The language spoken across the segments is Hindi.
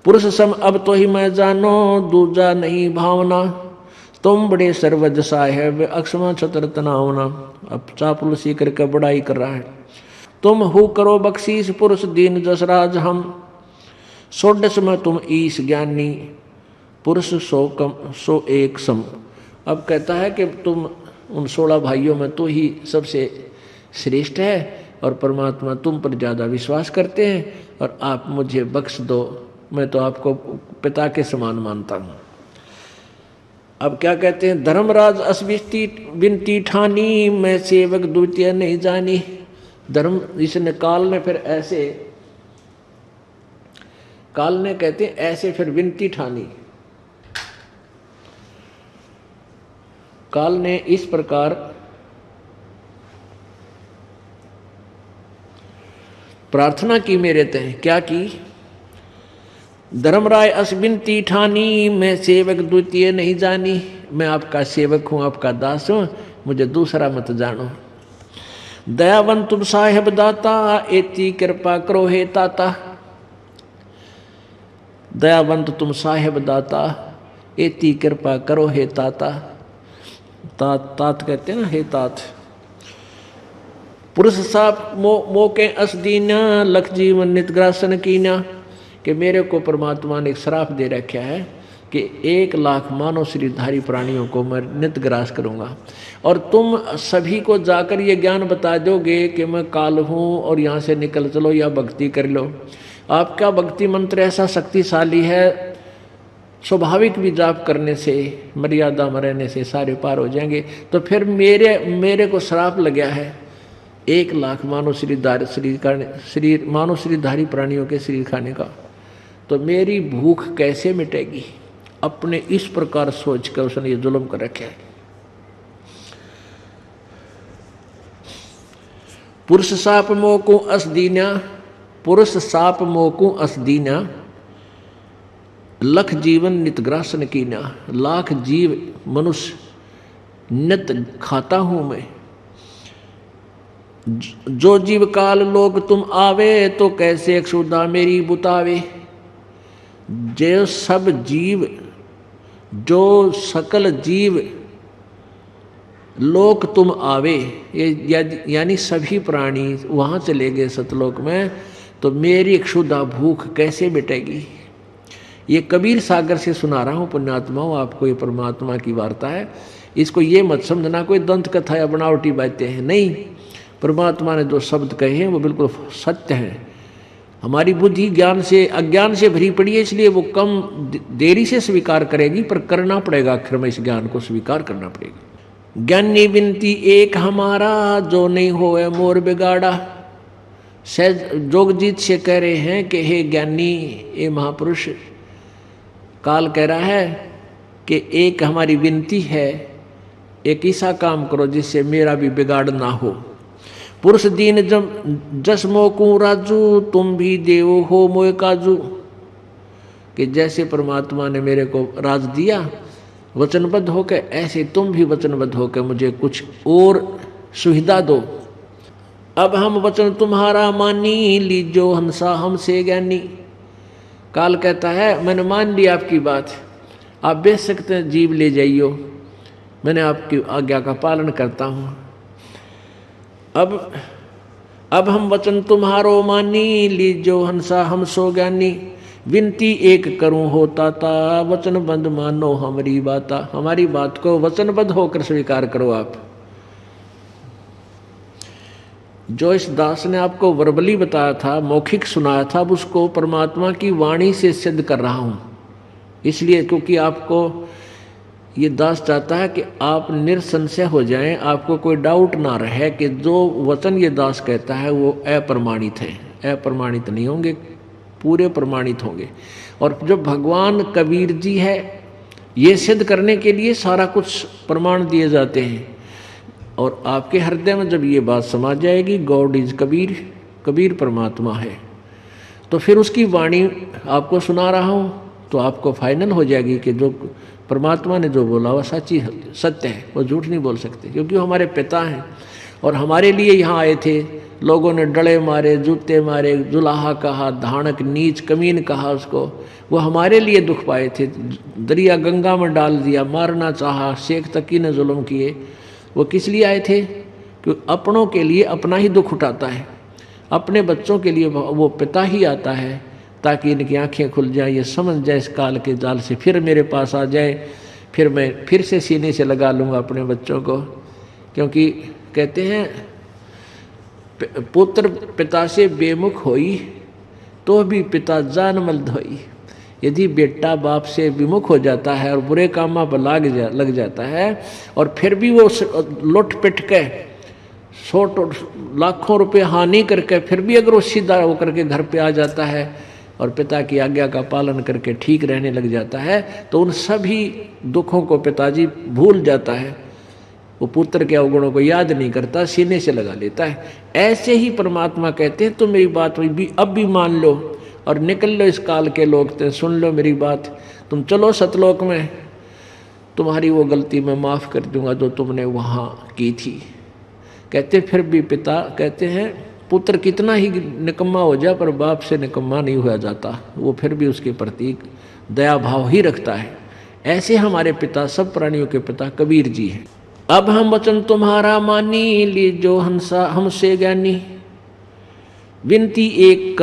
पुरुष सम अब तो ही मैं जानो, दूजा नहीं भावना। तुम बड़े सर्वज साहेब, अक्षमा छतर तनावना। अब चापलूसी करके बड़ाई कर रहा है। तुम हु करो बख्शीश, पुरुष दीन जसराज हम। षोडश में तुम ईश ज्ञानी, पुरुष सो एक सम। अब कहता है कि तुम उन 16 भाइयों में तो ही सबसे श्रेष्ठ है, और परमात्मा तुम पर ज़्यादा विश्वास करते हैं, और आप मुझे बख्श दो, मैं तो आपको पिता के समान मानता हूँ। अब क्या कहते हैं, धर्मराज अस्विष्टि बिनती ठानी, मैं सेवक द्वितीय नहीं जानी। धर्म इसने काल ने फिर ऐसे, काल ने कहते हैं ऐसे फिर विनती ठानी। काल ने इस प्रकार प्रार्थना की मेरे तय। क्या की, धर्मराय अस्विनती ठानी, मैं सेवक द्वितीय नहीं जानी। मैं आपका सेवक हूँ, आपका दास हूँ, मुझे दूसरा मत जानो। दयावंत तुम साहेब दाता, एती कृपा करो हे ताता। दयावंत तुम साहेब दाता, एती कृपा करो हे ताता। तात तात कहते हैं ना, हे तात। पुरुष साप मोके असदीना, लख जीवन नितग्रासन कीना। कि मेरे को परमात्मा ने एक श्राप दे रखा है कि 1 लाख मानव शरीरधारी प्राणियों को मैं नित ग्रास करूँगा, और तुम सभी को जाकर ये ज्ञान बता दोगे कि मैं काल हूँ और यहाँ से निकल चलो या भक्ति कर लो। आपका भक्ति मंत्र ऐसा शक्तिशाली है, स्वाभाविक भी जाप करने से, मर्यादा में रहने से सारे पार हो जाएंगे। तो फिर मेरे को श्राप लग गया है 1 लाख मानव शरीरधारी प्राणियों के शरीर खाने का, तो मेरी भूख कैसे मिटेगी। अपने इस प्रकार सोच कर उसने ये जुल्म कर रखे है। पुरुष साप मोकू असदीना, पुरुष साप मोकू असदीना, लख जीवन नितग्रासन कीना। लाख जीव मनुष्य नित खाता हूं मैं। जो जीव काल लोग तुम आवे, तो कैसे क्षुधा मेरी बुतावे। जो सब जीव, जो सकल जीव लोक तुम आवे, ये यानी सभी प्राणी वहाँ चले गए सतलोक में, तो मेरी क्षुधा भूख कैसे मिटेगी। ये कबीर सागर से सुना रहा हूँ पुण्यात्माओं, आपको ये परमात्मा की वार्ता है। इसको ये मत समझना कोई दंत कथा या बनावटी बातें हैं, नहीं। परमात्मा ने जो शब्द कहे हैं वो बिल्कुल सत्य हैं। हमारी बुद्धि ज्ञान से अज्ञान से भरी पड़ी है, इसलिए वो कम देरी से स्वीकार करेगी, पर करना पड़ेगा, आखिर में इस ज्ञान को स्वीकार करना पड़ेगा। ज्ञानी बिनती एक हमारा, जो नहीं होए मोर बिगाड़ा। सहज जोगजीत से कह रहे हैं कि हे ज्ञानी, ये महापुरुष, काल कह रहा है कि एक हमारी विनती है, एक ऐसा काम करो जिससे मेरा भी बिगाड़ ना हो। पुरुष दीन जस मोकू राजू, तुम भी देव हो मोए काजू। कि जैसे परमात्मा ने मेरे को राज दिया वचनबद्ध होकर, ऐसे तुम भी वचनबद्ध होकर मुझे कुछ और सुविधा दो। अब हम वचन तुम्हारा मानी, लीजो हंसा हमसे ज्ञानी। काल कहता है मैंने मान लिया आपकी बात, आप बेच सकते हैं, जीव ले जाइयो, मैंने आपकी आज्ञा का पालन करता हूँ। अब हम वचन तुम्हारो मानी, लीजो हंसा हम सो ज्ञानी। विनती एक करूं होता था, वचनबद्ध मानो हमारी बाता। हमारी बात को वचनबद्ध होकर स्वीकार करो आप। जो इस दास ने आपको वर्बली बताया था, मौखिक सुनाया था, अब उसको परमात्मा की वाणी से सिद्ध कर रहा हूं। इसलिए क्योंकि आपको ये दास चाहता है कि आप निरसंशय हो जाएं, आपको कोई डाउट ना रहे कि जो वचन ये दास कहता है वो अप्रमाणित है। अप्रमाणित नहीं होंगे, पूरे प्रमाणित होंगे। और जो भगवान कबीर जी है, ये सिद्ध करने के लिए सारा कुछ प्रमाण दिए जाते हैं। और आपके हृदय में जब ये बात समा जाएगी, गॉड इज कबीर, कबीर परमात्मा है, तो फिर उसकी वाणी आपको सुना रहा हूँ, तो आपको फाइनल हो जाएगी कि जो परमात्मा ने जो बोला वह सत्य है, वो झूठ नहीं बोल सकते, क्योंकि वो हमारे पिता हैं और हमारे लिए यहाँ आए थे लोगों ने डले मारे, जूते मारे, जुलाहा कहा, धानक, नीच, कमीन कहा उसको। वो हमारे लिए दुख पाए थे, दरिया गंगा में डाल दिया, मारना चाहा, शेख तकी ने जुल्म किए। वो किस लिए आए थे? कि अपनों के लिए अपना ही दुख उठाता है, अपने बच्चों के लिए वो पिता ही आता है ताकि इनकी आंखें खुल जाए, ये समझ जाए इस काल के जाल से फिर मेरे पास आ जाए, फिर मैं फिर से सीने से लगा लूँगा अपने बच्चों को। क्योंकि कहते हैं पुत्र पिता से बेमुख होई तो भी पिता जानमल धोई। यदि बेटा बाप से विमुख हो जाता है और बुरे कामों पर लग जाता है और फिर भी वो लुट पिट के 100 लाखों रुपए हानि करके फिर भी अगर वो सीधा होकर के घर पे आ जाता है और पिता की आज्ञा का पालन करके ठीक रहने लग जाता है तो उन सभी दुखों को पिताजी भूल जाता है, वो पुत्र के अवगुणों को याद नहीं करता, सीने से लगा लेता है। ऐसे ही परमात्मा कहते हैं तुम मेरी बात भी अब भी मान लो और निकल लो इस काल के लोग, तो सुन लो मेरी बात, तुम चलो सतलोक में, तुम्हारी वो गलती मैं माफ़ कर दूंगा जो तुमने वहाँ की थी। कहते फिर भी पिता कहते हैं पुत्र कितना ही निकम्मा हो जाए पर बाप से निकम्मा नहीं हुआ जाता, वो फिर भी उसके प्रति दया भाव ही रखता है। ऐसे हमारे पिता, सब प्राणियों के पिता कबीर जी हैं। अब हम वचन तुम्हारा मानी, लीजो हंसा हमसे ज्ञानी, विनती एक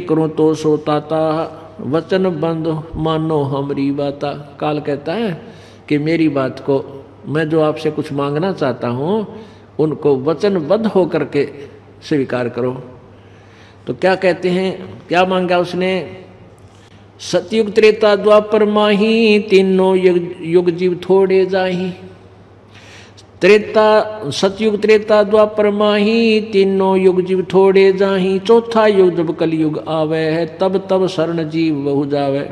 करो तो सोताता, वचन बंद मानो हमारी बाता। काल कहता है कि मेरी बात को, मैं जो आपसे कुछ मांगना चाहता हूँ उनको वचनबद्ध होकर के स्वीकार करो। तो क्या कहते हैं, क्या मांगा उसने? सतयुग त्रेता द्वापर माही, तीनों युग जीव थोड़े जाही। सतयुग त्रेता द्वापर माही, तीनों युग जीव थोड़े जाही। चौथा युग जब कलयुग आवे है, तब तब शरण जीव बहु जावे।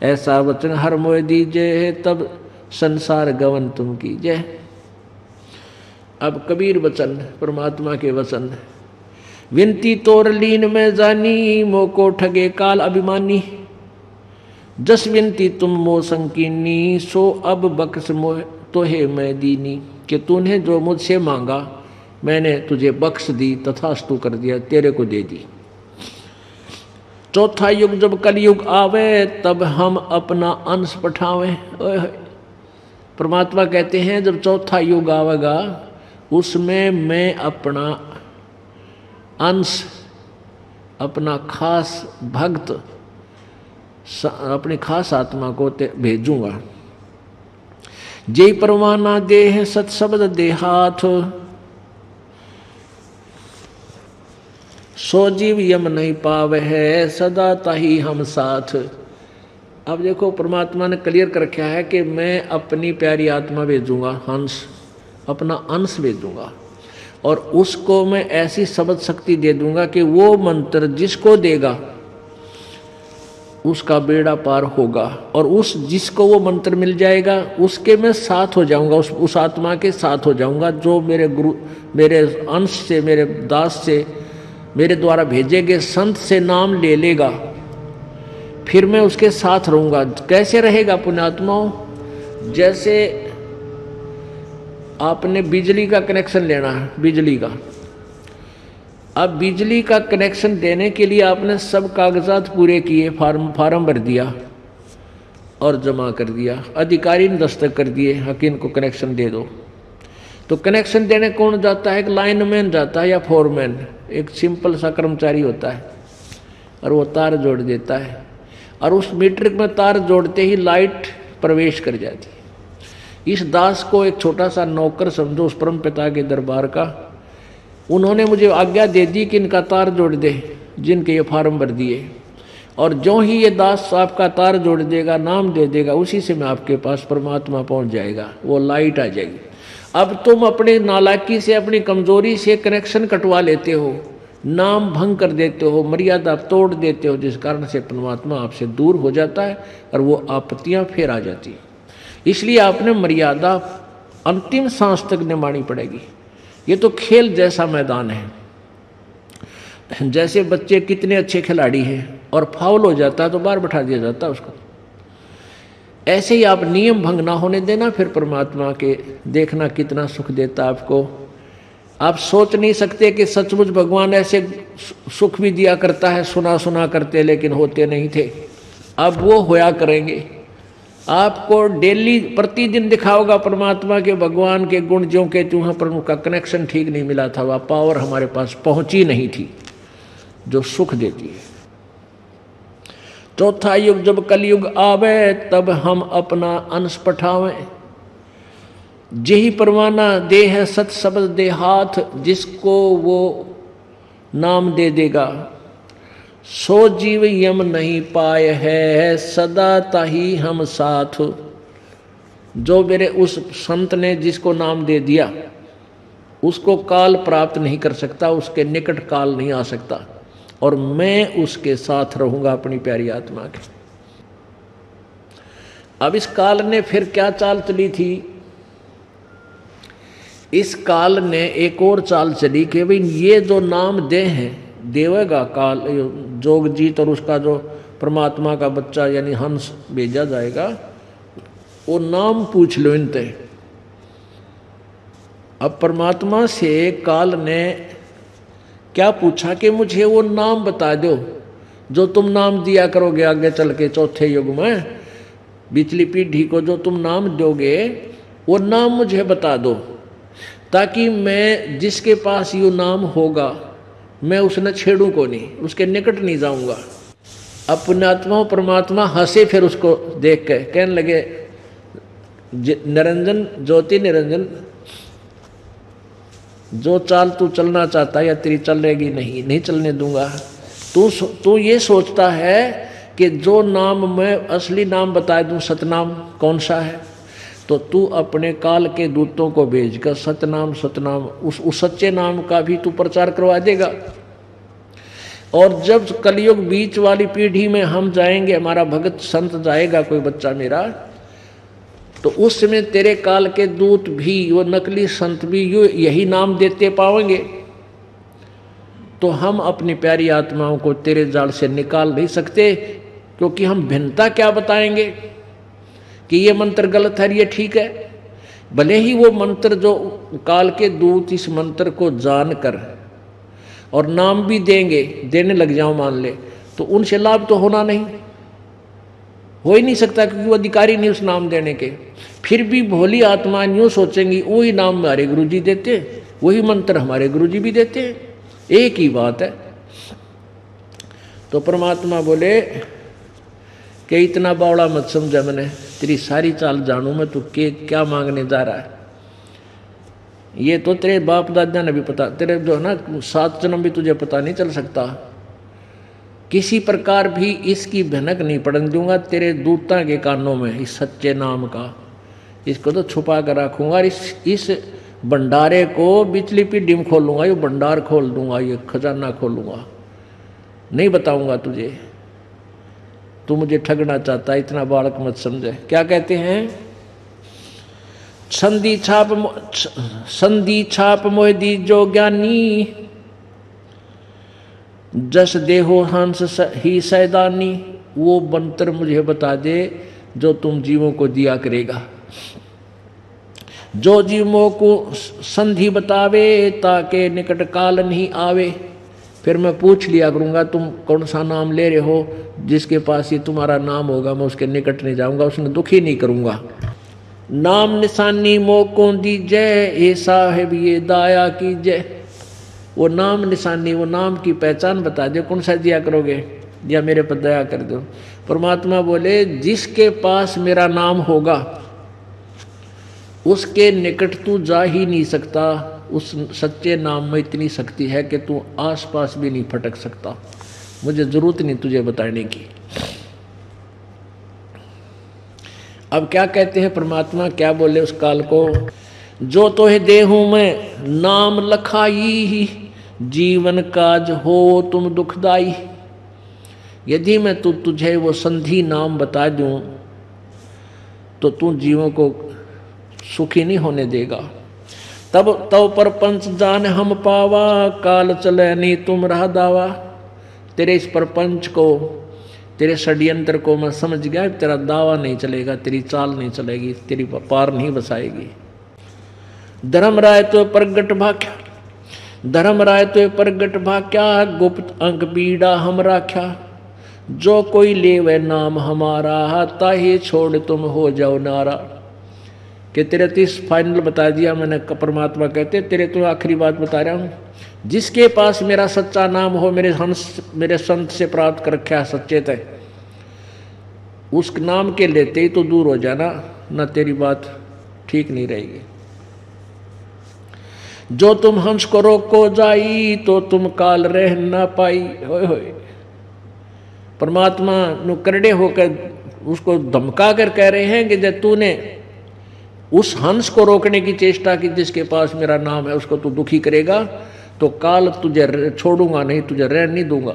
ऐसा वचन हर मोह दीजे है, तब संसार गवन तुम कीजे। अब कबीर वचन, परमात्मा के वचन। विनती तोर लीन में जानी, मोको ठगे काल अभिमानी। जस विनती तुम मो संकीनी, सो अब बख्श मोह तोहे मैं दीनी। कि तूने जो मुझसे मांगा मैंने तुझे बख्श दी, तथास्तु कर दिया, तेरे को दे दी। चौथा युग जब कलयुग आवे, तब हम अपना अंश पठावे। परमात्मा कहते हैं जब चौथा युग आवेगा उसमें मैं अपना अंश, अपना खास भक्त, अपनी खास आत्मा को भेजूंगा। जय परवाना देह सत शब्द देहाथ, सो जीव यम नहीं पावे है, सदा ताही हम साथ। अब देखो परमात्मा ने क्लियर कर रखा है कि मैं अपनी प्यारी आत्मा भेजूंगा, हंस, अपना अंश भेजूंगा और उसको मैं ऐसी शब्द शक्ति दे दूंगा कि वो मंत्र जिसको देगा उसका बेड़ा पार होगा। और उस जिसको वो मंत्र मिल जाएगा उसके मैं साथ हो जाऊंगा, उस आत्मा के साथ हो जाऊंगा जो मेरे गुरु, मेरे अंश से, मेरे दास से, मेरे द्वारा भेजे गए संत से नाम ले लेगा, फिर मैं उसके साथ रहूंगा। कैसे रहेगा पुण्यात्माओं? जैसे आपने बिजली का कनेक्शन लेना है, बिजली का, अब बिजली का कनेक्शन देने के लिए आपने सब कागजात पूरे किए, फार्म भर दिया और जमा कर दिया, अधिकारी ने दस्तखत कर दिए, हकीम को कनेक्शन दे दो। तो कनेक्शन देने कौन जाता है? एक लाइनमैन जाता है या फोरमैन, एक सिंपल सा कर्मचारी होता है और वो तार जोड़ देता है और उस मीटर में तार जोड़ते ही लाइट प्रवेश कर जाती है। इस दास को एक छोटा सा नौकर समझो उस परम पिता के दरबार का, उन्होंने मुझे आज्ञा दे दी कि इनका तार जोड़ दे, जिनके ये फार्म भर दिए, और जो ही ये दास आपका तार जोड़ देगा, नाम दे देगा, उसी से मैं आपके पास परमात्मा पहुंच जाएगा, वो लाइट आ जाएगी। अब तुम अपने नालायकी से, अपनी कमजोरी से कनेक्शन कटवा लेते हो, नाम भंग कर देते हो, मर्यादा तोड़ देते हो, जिस कारण से परमात्मा आपसे दूर हो जाता है और वो आपत्तियां फिर आ जाती है। इसलिए आपने मर्यादा अंतिम सांस तक निभानी पड़ेगी। ये तो खेल जैसा मैदान है। जैसे बच्चे कितने अच्छे खिलाड़ी हैं और फाउल हो जाता है तो बाहर बैठा दिया जाता है उसको, ऐसे ही आप नियम भंग ना होने देना, फिर परमात्मा के देखना कितना सुख देता आपको। आप सोच नहीं सकते कि सचमुच भगवान ऐसे सुख भी दिया करता है, सुना सुना करते लेकिन होते नहीं थे। अब वो होया करेंगे। आपको डेली प्रतिदिन दिखाओगा परमात्मा के, भगवान के गुण ज्यों के त्यों हैं, पर उनका कनेक्शन ठीक नहीं मिला था, वह पावर हमारे पास पहुंची नहीं थी जो सुख देती है। चौथा युग जब कलयुग आवे, तब हम अपना अंश पठावें। जेहि परवाना दे है सत शब्द दे हाथ, जिसको वो नाम दे देगा, सो जीव यम नहीं पाए है, सदा ताही हम साथ। जो मेरे उस संत ने जिसको नाम दे दिया, उसको काल प्राप्त नहीं कर सकता, उसके निकट काल नहीं आ सकता, और मैं उसके साथ रहूंगा अपनी प्यारी आत्मा के। अब इस काल ने फिर क्या चाल चली थी? इस काल ने एक और चाल चली कि भाई ये जो नाम दे हैं देवेगा काल, जोगजीत और उसका जो परमात्मा का बच्चा यानी हंस भेजा जाएगा, वो नाम पूछ लो इनते। अब परमात्मा से काल ने क्या पूछा कि मुझे वो नाम बता दो जो तुम नाम दिया करोगे आगे चल के चौथे युग में, पिछली पीढ़ी को जो तुम नाम दोगे वो नाम मुझे बता दो, ताकि मैं जिसके पास ये नाम होगा मैं उसने छेड़ूं को नहीं, उसके निकट नहीं जाऊंगा। अब पुण्यात्मा परमात्मा हंसे फिर उसको देख के, कहने लगे निरंजन, ज्योति निरंजन, जो चाल तू चलना चाहता है या तेरी चलेगी नहीं चलने दूंगा। तू ये सोचता है कि जो नाम मैं असली नाम बता दूं, सतनाम कौन सा है, तो तू अपने काल के दूतों को भेजकर सतनाम उस सच्चे नाम का भी तू प्रचार करवा देगा। और जब कलयुग बीच वाली पीढ़ी में हम जाएंगे, हमारा भगत संत जाएगा कोई बच्चा मेरा, तो उस समय तेरे काल के दूत भी, वो नकली संत भी यही नाम देते पाएंगे। तो हम अपनी प्यारी आत्माओं को तेरे जाल से निकाल नहीं सकते, क्योंकि हम भिन्नता क्या बताएंगे कि ये मंत्र गलत है, ये ठीक है। भले ही वो मंत्र जो काल के दूत इस मंत्र को जानकर और नाम भी देने लग जाओ मान ले, तो उनसे लाभ तो होना नहीं, हो ही नहीं सकता, क्योंकि वो अधिकारी नहीं उस नाम देने के। फिर भी भोली आत्मा यूँ सोचेंगी वही नाम हमारे गुरुजी देते, वही मंत्र हमारे गुरुजी भी देते, एक ही बात है। तो परमात्मा बोले कि इतना बावड़ा मत समझा, मैंने तेरी सारी चाल जानू मैं, तू क्या मांगने जा रहा है। ये तो तेरे बाप दादा ने भी पता, तेरे जो है ना 7 जन्म भी तुझे पता नहीं चल सकता। किसी प्रकार भी इसकी भनक नहीं पड़ने दूंगा तेरे दूता के कानों में, इस सच्चे नाम का। इसको तो छुपा कर रखूंगा, इस भंडारे को बिचली पीढ़ी में खोलूंगा, ये भंडार खोल दूंगा, ये खजाना खोलूंगा, नहीं बताऊंगा तुझे। तू मुझे ठगना चाहता है, इतना बालक मत समझे। क्या कहते हैं? संधि छाप मोह दी जो ज्ञानी, जस देहो हंस ही सैदानी। वो मंत्र मुझे बता दे जो तुम जीवों को दिया करेगा, जो जीवों को संधि बतावे, ताके निकट काल नहीं आवे। फिर मैं पूछ लिया करूँगा तुम कौन सा नाम ले रहे हो, जिसके पास ये तुम्हारा नाम होगा मैं उसके निकट नहीं जाऊँगा, उसने दुखी नहीं करूँगा। नाम निशानी मोको दीजय, ए साहेब ये दाया कीजय। वो नाम निशानी, वो नाम की पहचान बता दे, कौन सा दिया करोगे या मेरे पर दया कर दो। परमात्मा बोले जिसके पास मेरा नाम होगा उसके निकट तू जा ही नहीं सकता। उस सच्चे नाम में इतनी शक्ति है कि तू आसपास भी नहीं फटक सकता। मुझे जरूरत नहीं तुझे बताने की। अब क्या कहते हैं परमात्मा, क्या बोले उस काल को? जो तो है देहूं में नाम लखाई, जीवन काज हो तुम दुखदाई। यदि मैं तुझे वो संधि नाम बता दूं तो तू जीवों को सुखी नहीं होने देगा। तब पर पंच जान हम पावा, काल चले नहीं तुम रहा दावा। तेरे इस प्रपंच को, तेरे षड्यंत्र को मैं समझ गया, तेरा दावा नहीं चलेगा, तेरी चाल नहीं चलेगी, तेरी पार नहीं बसाएगी। धर्म राय तो प्रगट भाग्य, धर्मराय तो प्रगट भाक्या, गुप्त अंक पीड़ा हम राख्या। जो कोई ले वह नाम हमारा, ताहे छोड़ तुम हो जाओ नारा। कि तेरे तो इस फाइनल बता दिया मैंने। परमात्मा कहते तेरे तो आखिरी बात बता रहा हूँ, जिसके पास मेरा सच्चा नाम हो, मेरे हंस मेरे संत से प्राप्त कर रखा सच्चे तय, उस नाम के लेते ही तो दूर हो जाना, ना तेरी बात ठीक नहीं रहेगी। जो तुम हंस को रोको जाई, तो तुम काल रह ना पाई। होय होय, परमात्मा नु करड़े होकर उसको धमका कर कह रहे हैं कि जब तूने उस हंस को रोकने की चेष्टा की जिसके पास मेरा नाम है, उसको तू दुखी करेगा तो काल तुझे छोड़ूंगा नहीं, तुझे रहने नहीं दूंगा।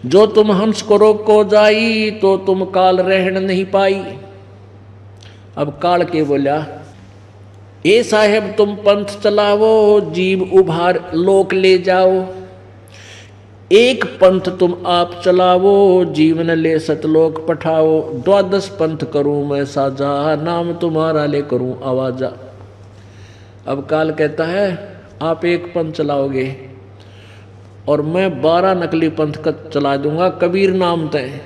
जो तुम हंस को रोको जाई, तो तुम काल रहन नहीं पाई। अब काल के बोला, ए साहेब तुम पंथ चलावो, जीव उभार लोक ले जाओ। एक पंथ तुम आप चलावो, जीवन ले सतलोक पठाओ। 12 पंथ करूं मैं साजा, नाम तुम्हारा ले करूं आवाजा। अब काल कहता है आप एक पंथ चलाओगे और मैं 12 नकली पंथ का चला दूंगा। कबीर नाम तय,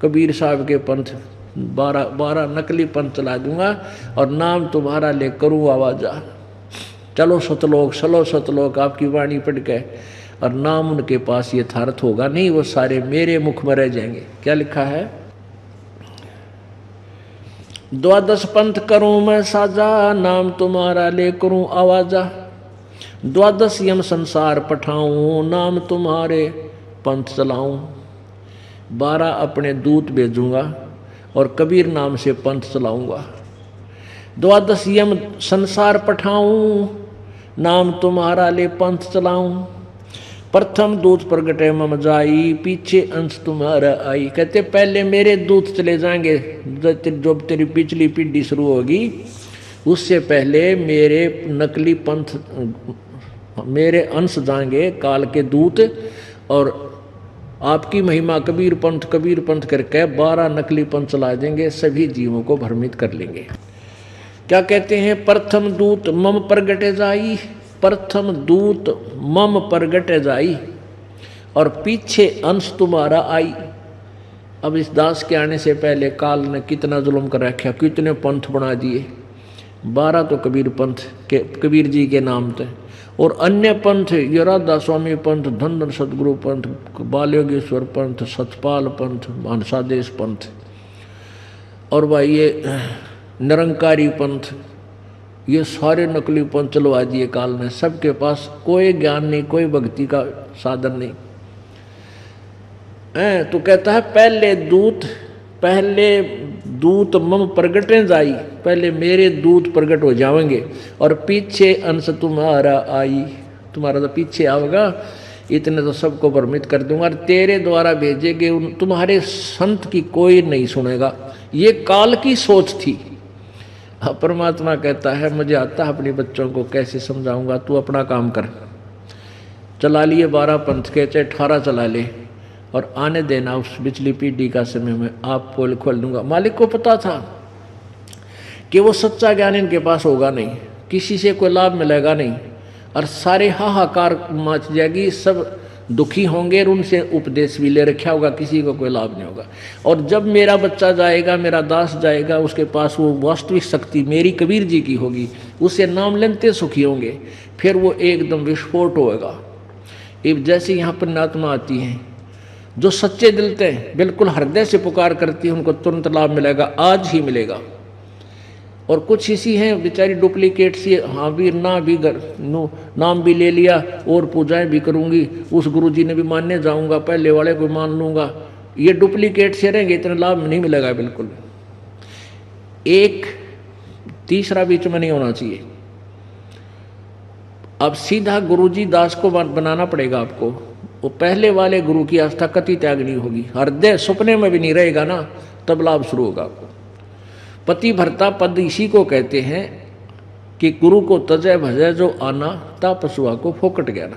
कबीर साहब के पंथ 12 नकली पंथ चला दूंगा और नाम तुम्हारा ले करूं आवाजा। चलो सतलोक, चलो सतलोक, आपकी वाणी पढ़ के, और नाम उनके पास यथार्थ होगा नहीं, वो सारे मेरे मुख में रह जाएंगे। क्या लिखा है? 12 पंथ करूं मैं साजा, नाम तुम्हारा ले करूं आवाजा। 12 यम संसार पठाऊं, नाम तुम्हारे पंथ चलाऊं। 12 अपने दूत भेजूंगा और कबीर नाम से पंथ चलाऊंगा। 12 यम संसार पठाऊं, नाम तुम्हारा ले पंथ चलाऊं। प्रथम दूत प्रगटे मम जाई, पीछे अंश तुम्हारा आई। कहते पहले मेरे दूत चले जाएंगे, जो तेरी पिछली पीढ़ी शुरू होगी उससे पहले मेरे नकली पंथ, मेरे अंश जाएंगे काल के दूत, और आपकी महिमा कबीर पंथ करके 12 नकली पंथ चला देंगे, सभी जीवों को भ्रमित कर लेंगे। क्या कहते हैं? प्रथम दूत मम प्रगटे जाई, प्रथम दूत मम प्रगट जाई, और पीछे अंश तुम्हारा आई। अब इस दास के आने से पहले काल ने कितना जुल्म कर रखा, कितने पंथ बना दिए। 12 तो कबीर पंथ के, कबीर जी के नाम थे, और अन्य पंथ ये राधा स्वामी पंथ, धन सदगुरु पंथ, बालयोगेश्वर पंथ, सतपाल पंथ, मानसादेश पंथ, और भाई ये निरंकारी पंथ, ये सारे नकली पंथ चलवा दिए काल ने। सबके पास कोई ज्ञान नहीं, कोई भक्ति का साधन नहीं। तो कहता है पहले दूत मम प्रगटे जाई, पहले मेरे दूत प्रकट हो जाएंगे, और पीछे अंश तुम्हारा आई, तुम्हारा तो पीछे आएगा, इतने तो सबको भ्रमित कर दूंगा, और तेरे द्वारा भेजेगे तुम्हारे संत की कोई नहीं सुनेगा। ये काल की सोच थी। परमात्मा कहता है मुझे आता है अपने बच्चों को कैसे समझाऊंगा, तू अपना काम कर। चला लिए 12 पंथ के, चाहे 18 चला ले, और आने देना उस पिछली पीढ़ी का समय में आप पोल खोल दूंगा। मालिक को पता था कि वो सच्चा ज्ञान इनके पास होगा नहीं, किसी से कोई लाभ मिलेगा नहीं, और सारे हाहाकार मच जाएगी, सब दुखी होंगे, और उनसे उपदेश भी ले रखा होगा, किसी को कोई लाभ नहीं होगा। और जब मेरा बच्चा जाएगा, मेरा दास जाएगा, उसके पास वो वास्तविक शक्ति मेरी कबीर जी की होगी, उससे नाम लेते सुखी होंगे, फिर वो एकदम विस्फोट होगा। जैसे यहाँ पर नात्मा आती हैं, जो सच्चे दिल थे, बिल्कुल हृदय से पुकार करती है, उनको तुरंत लाभ मिलेगा, आज ही मिलेगा। और कुछ इसी हैं बेचारी डुप्लीकेट सी, हाँ भी ना भी नाम भी ले लिया और पूजाएं भी करूंगी, उस गुरुजी ने भी मानने जाऊंगा, पहले वाले को मान लूंगा, ये डुप्लीकेट से रहेंगे, इतना लाभ नहीं मिलेगा बिल्कुल। एक तीसरा बीच में नहीं होना चाहिए। अब सीधा गुरुजी दास को बनाना पड़ेगा आपको। वो पहले वाले गुरु की आस्था कति त्याग नहीं होगी, हृदय सपने में भी नहीं रहेगा ना, तब लाभ शुरू होगा आपको। पति भरता पद इसी को कहते हैं कि गुरु को तजय भजय जो आना, ता पशुआ को फोकट ज्ञाना।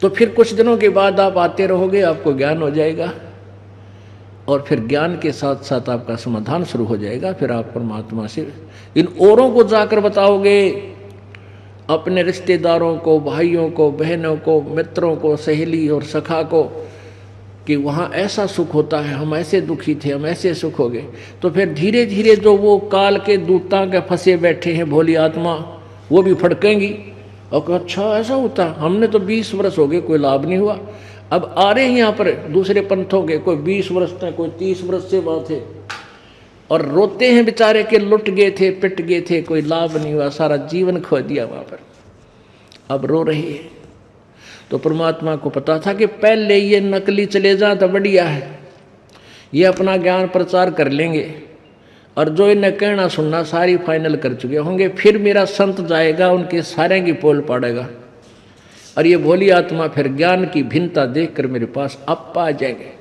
तो फिर कुछ दिनों के बाद आप आते रहोगे, आपको ज्ञान हो जाएगा, और फिर ज्ञान के साथ साथ आपका समाधान शुरू हो जाएगा। फिर आप परमात्मा से इन औरों को जाकर बताओगे, अपने रिश्तेदारों को, भाइयों को, बहनों को, मित्रों को, सहेली और सखा को कि वहाँ ऐसा सुख होता है, हम ऐसे दुखी थे, हम ऐसे सुख हो गए। तो फिर धीरे धीरे जो वो काल के दूतां के फंसे बैठे हैं भोली आत्मा, वो भी फड़केंगी और अच्छा ऐसा होता, हमने तो 20 वर्ष हो गए कोई लाभ नहीं हुआ। अब आ रहे हैं यहाँ पर दूसरे पंथों के, कोई 20 वर्ष थे, कोई 30 वर्ष से बात है, और रोते हैं बेचारे के लुट गए थे, पिट गए थे, कोई लाभ नहीं हुआ, सारा जीवन खो दिया वहाँ पर, अब रो रही है। तो परमात्मा को पता था कि पहले ये नकली चले जाए तो बढ़िया है, ये अपना ज्ञान प्रचार कर लेंगे और जो इन्हें कहना सुनना सारी फाइनल कर चुके होंगे, फिर मेरा संत जाएगा उनके सारे की पोल पाड़ेगा और ये भोली आत्मा फिर ज्ञान की भिन्नता देखकर मेरे पास अब आ जाएंगे।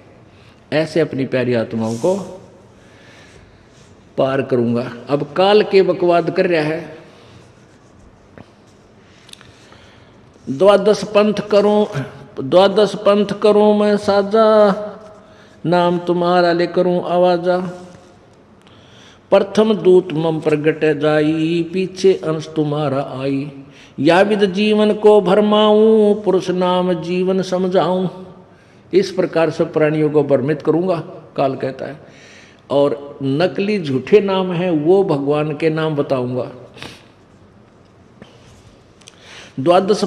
ऐसे अपनी प्यारी आत्माओं को पार करूंगा। अब काल के बकवाद कर रहा है, द्वादश पंथ करूं मैं साजा, नाम तुम्हारा ले करूं आवाजा। प्रथम दूत मम प्रगट जाई, पीछे अंश तुम्हारा आई। या विद जीवन को भरमाऊं, पुरुष नाम जीवन समझाऊं। इस प्रकार सब प्राणियों को भ्रमित करूंगा, काल कहता है, और नकली झूठे नाम हैं वो भगवान के नाम बताऊंगा। द्वादश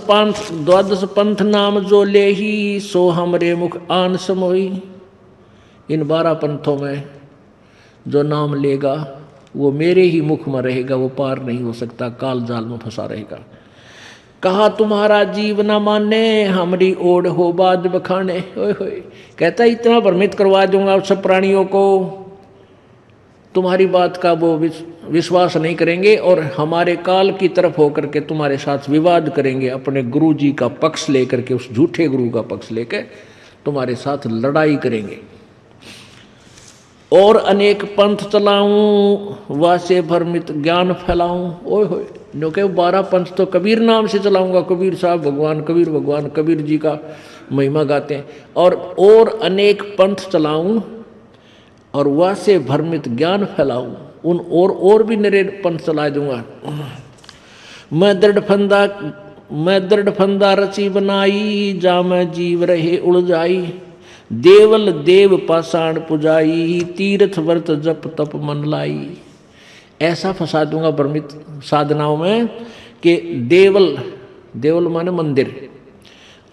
पंथ नाम जो ले ही, सो हमरे मुख आन समोई। इन 12 पंथों में जो नाम लेगा वो मेरे ही मुख में रहेगा, वो पार नहीं हो सकता, काल जाल में फंसा रहेगा। कहा तुम्हारा जीव न माने, हमारी ओढ़ हो बाद बखाने। ओए होए, कहता इतना भ्रमित करवा दूंगा सब प्राणियों को, तुम्हारी बात का वो विश्वास नहीं करेंगे और हमारे काल की तरफ होकर के तुम्हारे साथ विवाद करेंगे, अपने गुरु जी का पक्ष लेकर के, उस झूठे गुरु का पक्ष लेकर तुम्हारे साथ लड़ाई करेंगे। और अनेक पंथ चलाऊं, वासे भ्रमित ज्ञान फैलाऊं। ओए होए, जो के 12 पंथ तो कबीर नाम से चलाऊंगा, कबीर साहब भगवान, कबीर जी का महिमा गाते हैं। और अनेक पंथ चलाऊं और वासे भ्रमित ज्ञान फैलाऊं, उन और भी नरे पंथ चला दूंगा। मैं दृढ़ फंदा रची बनाई, जा मैं जीव रहे उलझाई। देवल देव पाषाण पुजाई, तीर्थ व्रत जप तप मन लाई। ऐसा फंसा दूंगा भ्रमित साधनाओं में कि देवल माने मंदिर,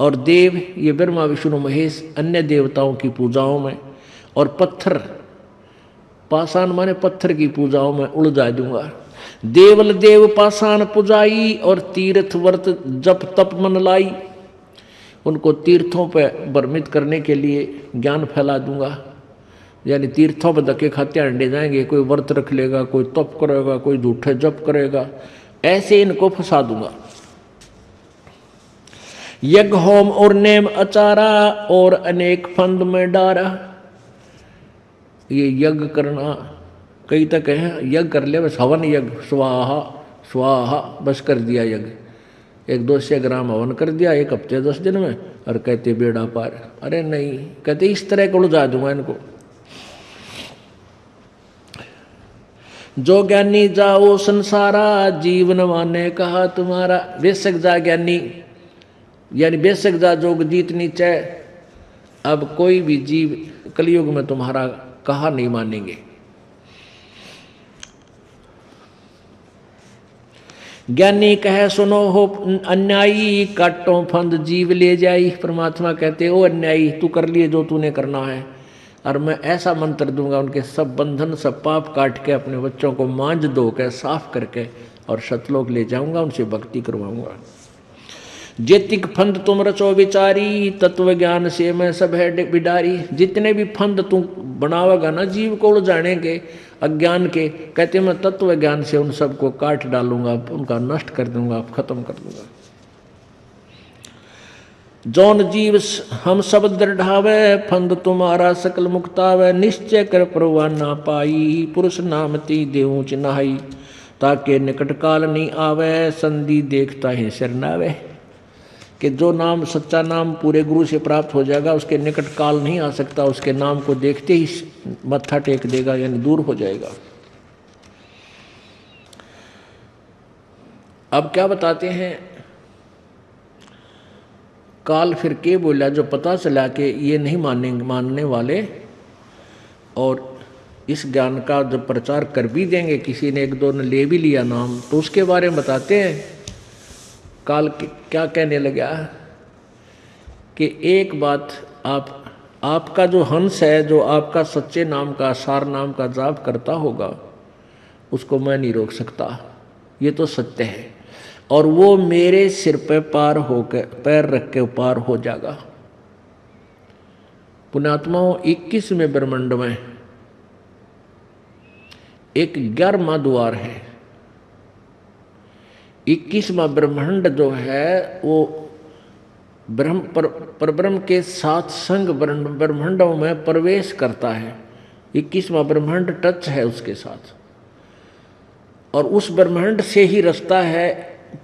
और देव ये ब्रह्मा विष्णु महेश अन्य देवताओं की पूजाओं में, और पत्थर पाषाण माने पत्थर की पूजाओं में उलझा दूंगा। देवल देव पाषाण पुजाई, और तीर्थ व्रत जप तप मन लाई। उनको तीर्थों पर भ्रमित करने के लिए ज्ञान फैला दूंगा, यानी तीर्थों पर धक्के खाते अंडे जाएंगे, कोई व्रत रख लेगा, कोई तप करेगा, कोई झूठे जप करेगा, ऐसे इनको फंसा दूंगा। यज्ञ होम और नेम अचारा, और अनेक फंद में डारा। ये यज्ञ करना, कई तक है यज्ञ कर ले, बस हवन यज्ञ, स्वाहा स्वाहा बस कर दिया यज्ञ, 100-200 ग्राम हवन कर दिया 1 हफ्ते 10 दिन में, और कहते बेड़ा पार। अरे नहीं, कहते इस तरह को उलझा दूंगा इनको। जो ज्ञानी जाओ संसारा, जीवन माने कहा तुम्हारा। बेशक जा ज्ञानी, यानी बेशक जा जोग जीत नीचे, अब कोई भी जीव कलयुग में तुम्हारा कहा नहीं मानेंगे। ज्ञानी कहे सुनो हो अन्यायी, काटो फंद जीव ले जाई। परमात्मा कहते ओ अन्यायी, तू कर लिए जो तूने करना है, और मैं ऐसा मंत्र दूंगा उनके सब बंधन सब पाप काट के अपने बच्चों को मांझ धो के साफ करके और सतलोक ले जाऊंगा, उनसे भक्ति करवाऊंगा। जेतिक फंद तुम रचो विचारी, तत्व ज्ञान से मैं सब है बिडारी। जितने भी फंद तू बनावेगा ना जीव को उलझाने के, अज्ञान के, कहते मैं तत्व ज्ञान से उन सबको काट डालूंगा, उनका नष्ट कर दूंगा, खत्म कर दूंगा। जौन जीव हम सब दृढ़ावे, फंद तुम्हारा सकल मुक्तावे। निश्चय कर परवान ना पाई, पुरुष नामती देऊं चिन्हाई। ताके निकट काल नहीं आवे, संधि देखता ही सिर नावे। कि जो नाम सच्चा नाम पूरे गुरु से प्राप्त हो जाएगा, उसके निकट काल नहीं आ सकता, उसके नाम को देखते ही मत्था टेक देगा, यानी दूर हो जाएगा। 2 पंथ अब क्या बताते हैं, काल फिर के बोला, जो पता चला कि ये नहीं मानने वाले और इस ज्ञान का जब प्रचार कर भी देंगे, किसी ने एक दो ने ले भी लिया नाम, तो उसके बारे में बताते हैं। काल क्या कहने लगा कि एक बात, आपका जो हंस है, जो आपका सच्चे नाम का, सार नाम का जाप करता होगा, उसको मैं नहीं रोक सकता, ये तो सत्य है, और वो मेरे सिर पे पार होकर पैर रख के पार हो जाएगा। पुण्यात्माओं, 21वें ब्रह्मांड में एक 11वां द्वार है। 21वां ब्रह्मांड जो है वो परब्रह्म के साथ संग ब्रह्मांडों में प्रवेश करता है। 21वां ब्रह्मांड टच है उसके साथ, और उस ब्रह्मांड से ही रास्ता है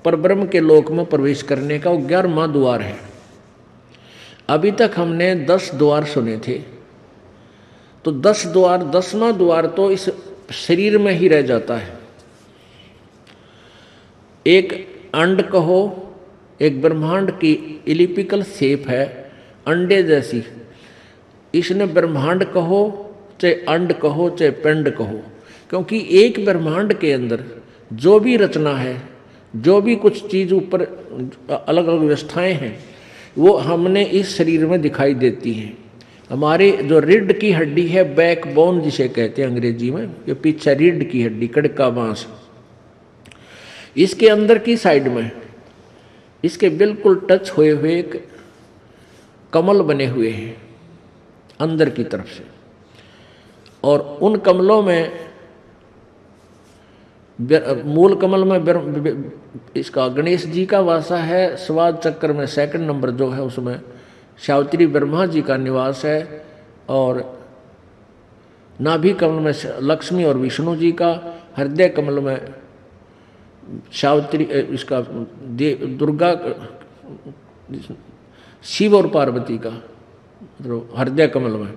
परब्रह्म के लोक में प्रवेश करने का। वो 11वां द्वार है। अभी तक हमने 10 द्वार सुने थे, तो 10 द्वार, 10वां द्वार तो इस शरीर में ही रह जाता है। एक अंड कहो, एक ब्रह्मांड की इलिप्टिकल शेप है, अंडे जैसी। इसने ब्रह्मांड कहो, चाहे अंड कहो, चाहे पिंड कहो, क्योंकि एक ब्रह्मांड के अंदर जो भी रचना है, जो भी कुछ चीज़ ऊपर अलग अलग व्यवस्थाएं हैं, वो हमने इस शरीर में दिखाई देती हैं। हमारी जो रीढ़ की हड्डी है, बैकबोन जिसे कहते हैं अंग्रेजी में, ये पीछे रीढ़ की हड्डी, कड़का मांस, इसके अंदर की साइड में इसके बिल्कुल टच हुए हुए एक कमल बने हुए हैं अंदर की तरफ से, और उन कमलों में मूल कमल में इसका गणेश जी का वासा है। स्वाद चक्र में 2nd नंबर जो है उसमें सावित्री ब्रह्मा जी का निवास है, और नाभि कमल में लक्ष्मी और विष्णु जी का, हृदय कमल में सावित्री, इसका दुर्गा, शिव और पार्वती का हृदय कमल में,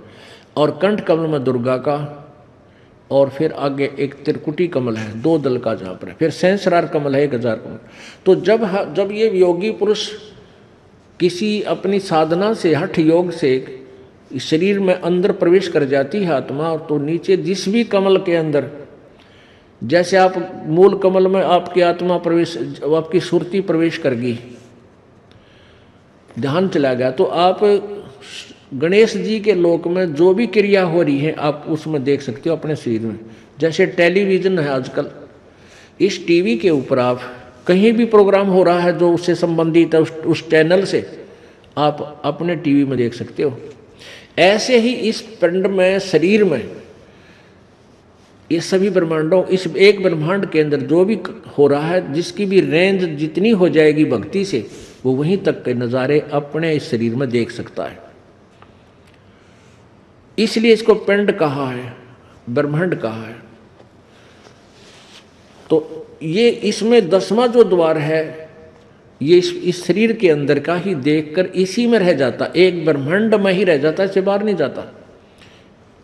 और कंठ कमल में दुर्गा का, और फिर आगे एक त्रिकुटी कमल है 2 दल का जहाँ पर है, फिर सहस्रार कमल है 1000 कमल। तो जब ये योगी पुरुष किसी अपनी साधना से, हठ योग से इस शरीर में अंदर प्रवेश कर जाती है आत्मा, तो नीचे जिस भी कमल के अंदर, जैसे आप मूल कमल में आपकी आत्मा प्रवेश, आपकी सुरती प्रवेश कर गई, ध्यान चला गया, तो आप गणेश जी के लोक में जो भी क्रिया हो रही है आप उसमें देख सकते हो अपने शरीर में। जैसे टेलीविज़न है आजकल, इस टीवी के ऊपर आप कहीं भी प्रोग्राम हो रहा है जो उससे संबंधित है, उस चैनल से आप अपने टीवी में देख सकते हो। ऐसे ही इस पिंड में, शरीर में, ये सभी ब्रह्मांडों, इस एक ब्रह्मांड के अंदर जो भी हो रहा है, जिसकी भी रेंज जितनी हो जाएगी भक्ति से, वो वहीं तक के नज़ारे अपने इस शरीर में देख सकता है। इसलिए इसको पिंड कहा है, ब्रह्मांड कहा है। तो ये इसमें 10वां जो द्वार है, ये इस शरीर के अंदर का ही देखकर इसी में रह जाता, एक ब्रह्मांड में ही रह जाता, इससे बाहर नहीं जाता।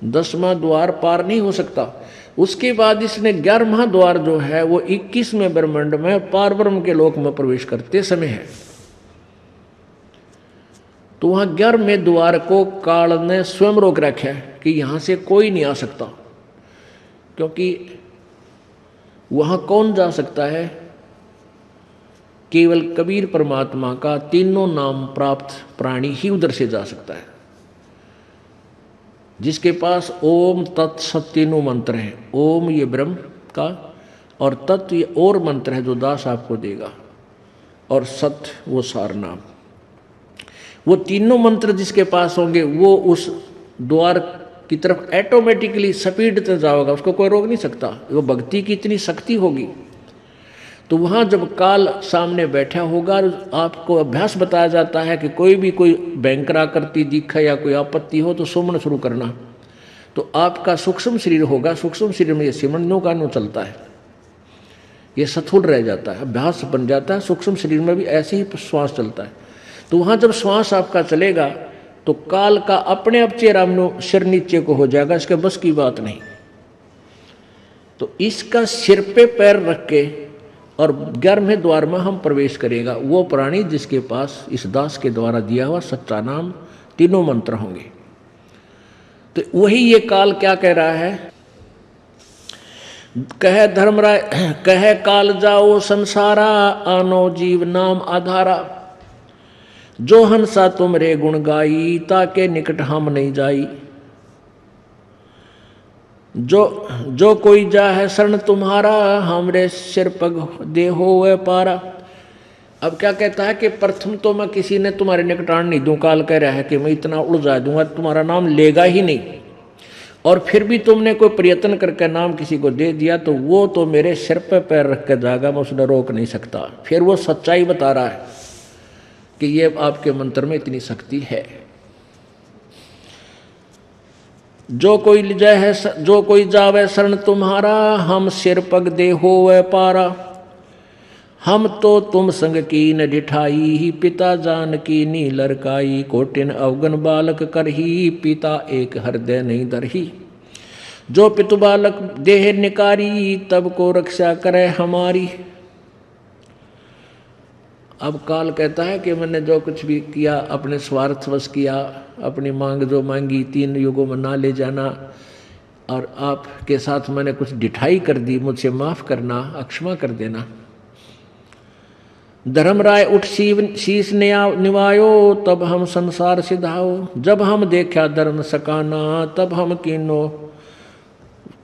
10वां द्वार पार नहीं हो सकता। उसके बाद इसने 11वां द्वार जो है वो 21वें ब्रह्मांड में पारब्रह्म के लोक में प्रवेश करते समय है। तो वहां 11वें द्वार को काल ने स्वयं रोक रखा है कि यहां से कोई नहीं आ सकता, क्योंकि वहां कौन जा सकता है? केवल कबीर परमात्मा का तीनों नाम प्राप्त प्राणी ही उधर से जा सकता है, जिसके पास ओम तत् सत तीनों मंत्र हैं। ओम ये ब्रह्म का, और तत् ये और मंत्र है जो दास आपको देगा, और सत वो सार नाम। वो तीनों मंत्र जिसके पास होंगे वो उस द्वार की तरफ ऑटोमेटिकली स्पीड से जाएगा, उसको कोई रोक नहीं सकता। वो भक्ति की इतनी शक्ति होगी। तो वहाँ जब काल सामने बैठा होगा, आपको अभ्यास बताया जाता है कि कोई भयंकर आकृति दिखे या कोई आपत्ति हो तो सुमन शुरू करना। तो आपका सूक्ष्म शरीर होगा, सूक्ष्म शरीर में ये सिमरनों का नो चलता है, ये स्थूल रह जाता है, अभ्यास बन जाता है। सूक्ष्म शरीर में भी ऐसे ही श्वास चलता है। तो वहाँ जब श्वास आपका चलेगा तो काल का अपने आप चेहरा सिर नीचे को हो जाएगा, इसके बस की बात नहीं। तो इसका सिर पे पैर रख के और 11वें द्वार में हम प्रवेश करेगा वो प्राणी जिसके पास इस दास के द्वारा दिया हुआ सच्चा नाम तीनों मंत्र होंगे। तो वही ये काल क्या कह रहा है, कह धर्मराय कह काल जाओ संसारा, आनो जीव नाम आधारा। जो हंसा तुमरे गुण गाई, ताके निकट हम नहीं जाई। जो कोई जा है शरण तुम्हारा, हमरे सिर पग देहो वे पारा। अब क्या कहता है कि प्रथम तो मैं किसी ने तुम्हारे निकट आन नहीं दूं। काल कह रहा है कि मैं इतना उलझा दूंगा तुम्हारा नाम लेगा ही नहीं, और फिर भी तुमने कोई प्रयत्न करके नाम किसी को दे दिया तो वो तो मेरे सिर पे पैर रख के जाएगा, मैं उसने रोक नहीं सकता। फिर वो सच्चाई बता रहा है कि ये आपके मंत्र में इतनी शक्ति है। जो कोई जावे शरण तुम्हारा, हम सिर पग दे होवे पारा। हम तो तुम संग कीन डिठाई, पिता जान की नी लड़काई। कोटिन अवगन बालक करही, पिता एक हृदय नहीं धरही। जो पितु बालक देह निकारी, तब को रक्षा करे हमारी। अब काल कहता है कि मैंने जो कुछ भी किया अपने स्वार्थवश किया, अपनी मांग जो मांगी 3 युगों में ना ले जाना, और आपके साथ मैंने कुछ डिठाई कर दी, मुझसे माफ़ करना, अक्षमा कर देना। धर्मराय उठ शीश निवायो, तब हम संसार सिधाओ। जब हम देखा धर्म सकाना, तब हम कीनो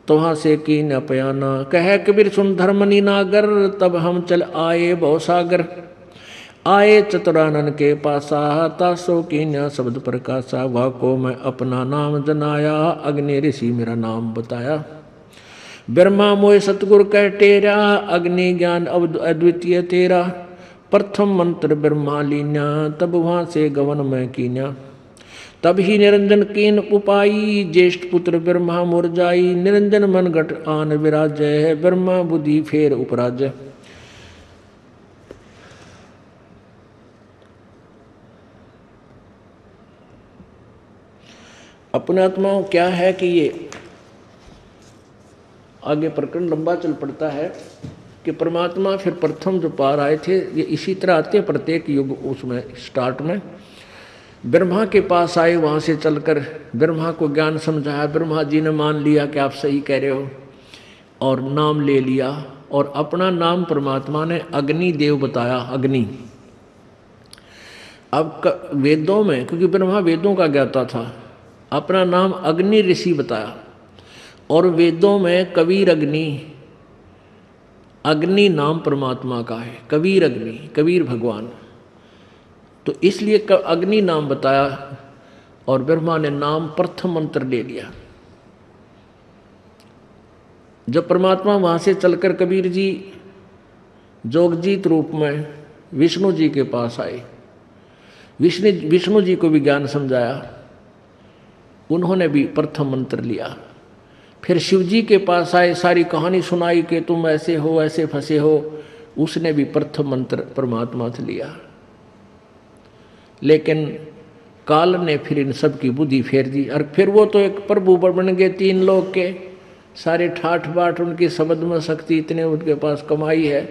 तुहाँ से कीन अपयाना। कह कबीर सुन धर्म नीनागर, तब हम चल आए भवसागर। आए चतुरानन के पासा, तासो कीन्या शब्द प्रकाशा। वह को मैं अपना नाम जनाया, अग्नि ऋषि मेरा नाम बताया। ब्रह्मा मोय सतगुरु कह टेरा, अग्नि ज्ञान अद्वितीय तेरा। प्रथम मंत्र ब्रह्मा लीन्या, तब वहाँ से गवन में कीन्या। तब ही निरंजन कीन उपाई, ज्येष्ठ पुत्र ब्रह्मा मुर जाई। निरंजन मन घट आन विराजय, ब्रह्मा बुद्धि फेर उपराजय। अपने आत्माओं क्या है कि ये आगे प्रकरण लंबा चल पड़ता है कि परमात्मा फिर प्रथम जो पार आए थे ये इसी तरह आते प्रत्येक युग उसमें स्टार्ट में ब्रह्मा के पास आए, वहाँ से चलकर ब्रह्मा को ज्ञान समझाया। ब्रह्मा जी ने मान लिया कि आप सही कह रहे हो और नाम ले लिया, और अपना नाम परमात्मा ने अग्नि देव बताया। अग्नि अब वेदों में, क्योंकि ब्रह्मा वेदों का ज्ञाता था, अपना नाम अग्नि ऋषि बताया। और वेदों में कबीर अग्नि, अग्नि नाम परमात्मा का है। कबीर अग्नि, कबीर भगवान, तो इसलिए अग्नि नाम बताया और ब्रह्मा ने नाम प्रथम मंत्र ले लिया। जब परमात्मा वहाँ से चलकर कबीर जी जोगजीत रूप में विष्णु जी के पास आए, विष्णु जी को भी ज्ञान समझाया, उन्होंने भी प्रथम मंत्र लिया। फिर शिव जी के पास आए, सारी कहानी सुनाई कि तुम ऐसे हो, ऐसे फंसे हो, उसने भी प्रथम मंत्र परमात्मा से लिया। लेकिन काल ने फिर इन सब की बुद्धि फेर दी, और फिर वो तो एक प्रभु बन गए 3 लोग के, सारे ठाठ बाट उनकी शब्द में शक्ति इतने उनके पास कमाई है।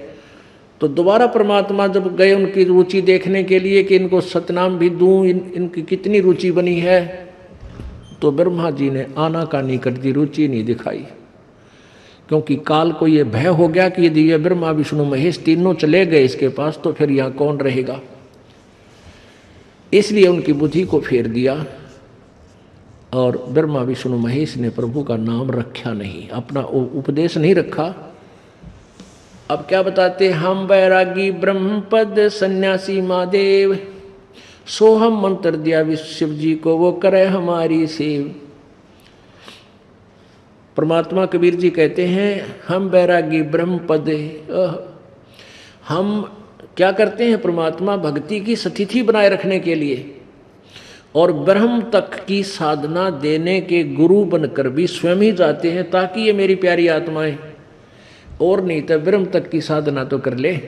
तो दोबारा परमात्मा जब गए उनकी रुचि देखने के लिए कि इनको सतनाम भी दूं, इनकी कितनी रुचि बनी है, तो ब्रह्मा जी ने आनाकानी कर दी, रुचि नहीं दिखाई। क्योंकि काल को ये भय हो गया कि यदि ये ब्रह्मा विष्णु महेश तीनों चले गए इसके पास तो फिर यहाँ कौन रहेगा। इसलिए उनकी बुद्धि को फेर दिया, और ब्रह्मा विष्णु महेश ने प्रभु का नाम रखा नहीं, अपना उपदेश नहीं रखा। अब क्या बताते, हम बैरागी ब्रह्मपद सन्यासी महादेव, सोहम मंत्र दिया शिव जी को, वो करे हमारी सेव। परमात्मा कबीर जी कहते हैं हम बैरागी ब्रह्मपद, हम क्या करते हैं, परमात्मा भक्ति की स्थिति बनाए रखने के लिए और ब्रह्म तक की साधना देने के गुरु बनकर भी स्वयं ही जाते हैं, ताकि ये मेरी प्यारी आत्माएं और नहीं तो ब्रह्म तक की साधना तो कर ले,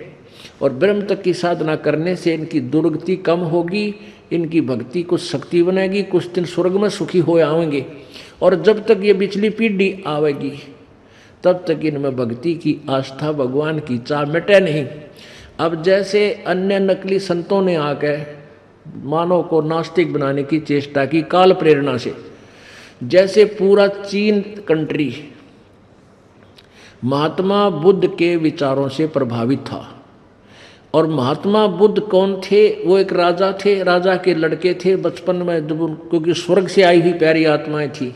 और ब्रह्म तक की साधना करने से इनकी दुर्गति कम होगी, इनकी भक्ति कुछ शक्ति बनेगी, कुछ दिन स्वर्ग में सुखी हो आएंगे। और जब तक ये पिछली पीढ़ी आवेगी तब तक इनमें भक्ति की आस्था, भगवान की चाह मिटे नहीं। अब जैसे अन्य नकली संतों ने आकर मानव को नास्तिक बनाने की चेष्टा की काल प्रेरणा से, जैसे पूरा चीन कंट्री महात्मा बुद्ध के विचारों से प्रभावित था। और महात्मा बुद्ध कौन थे? वो एक राजा थे, राजा के लड़के थे बचपन में, क्योंकि स्वर्ग से आई हुई प्यारी आत्माएं थी।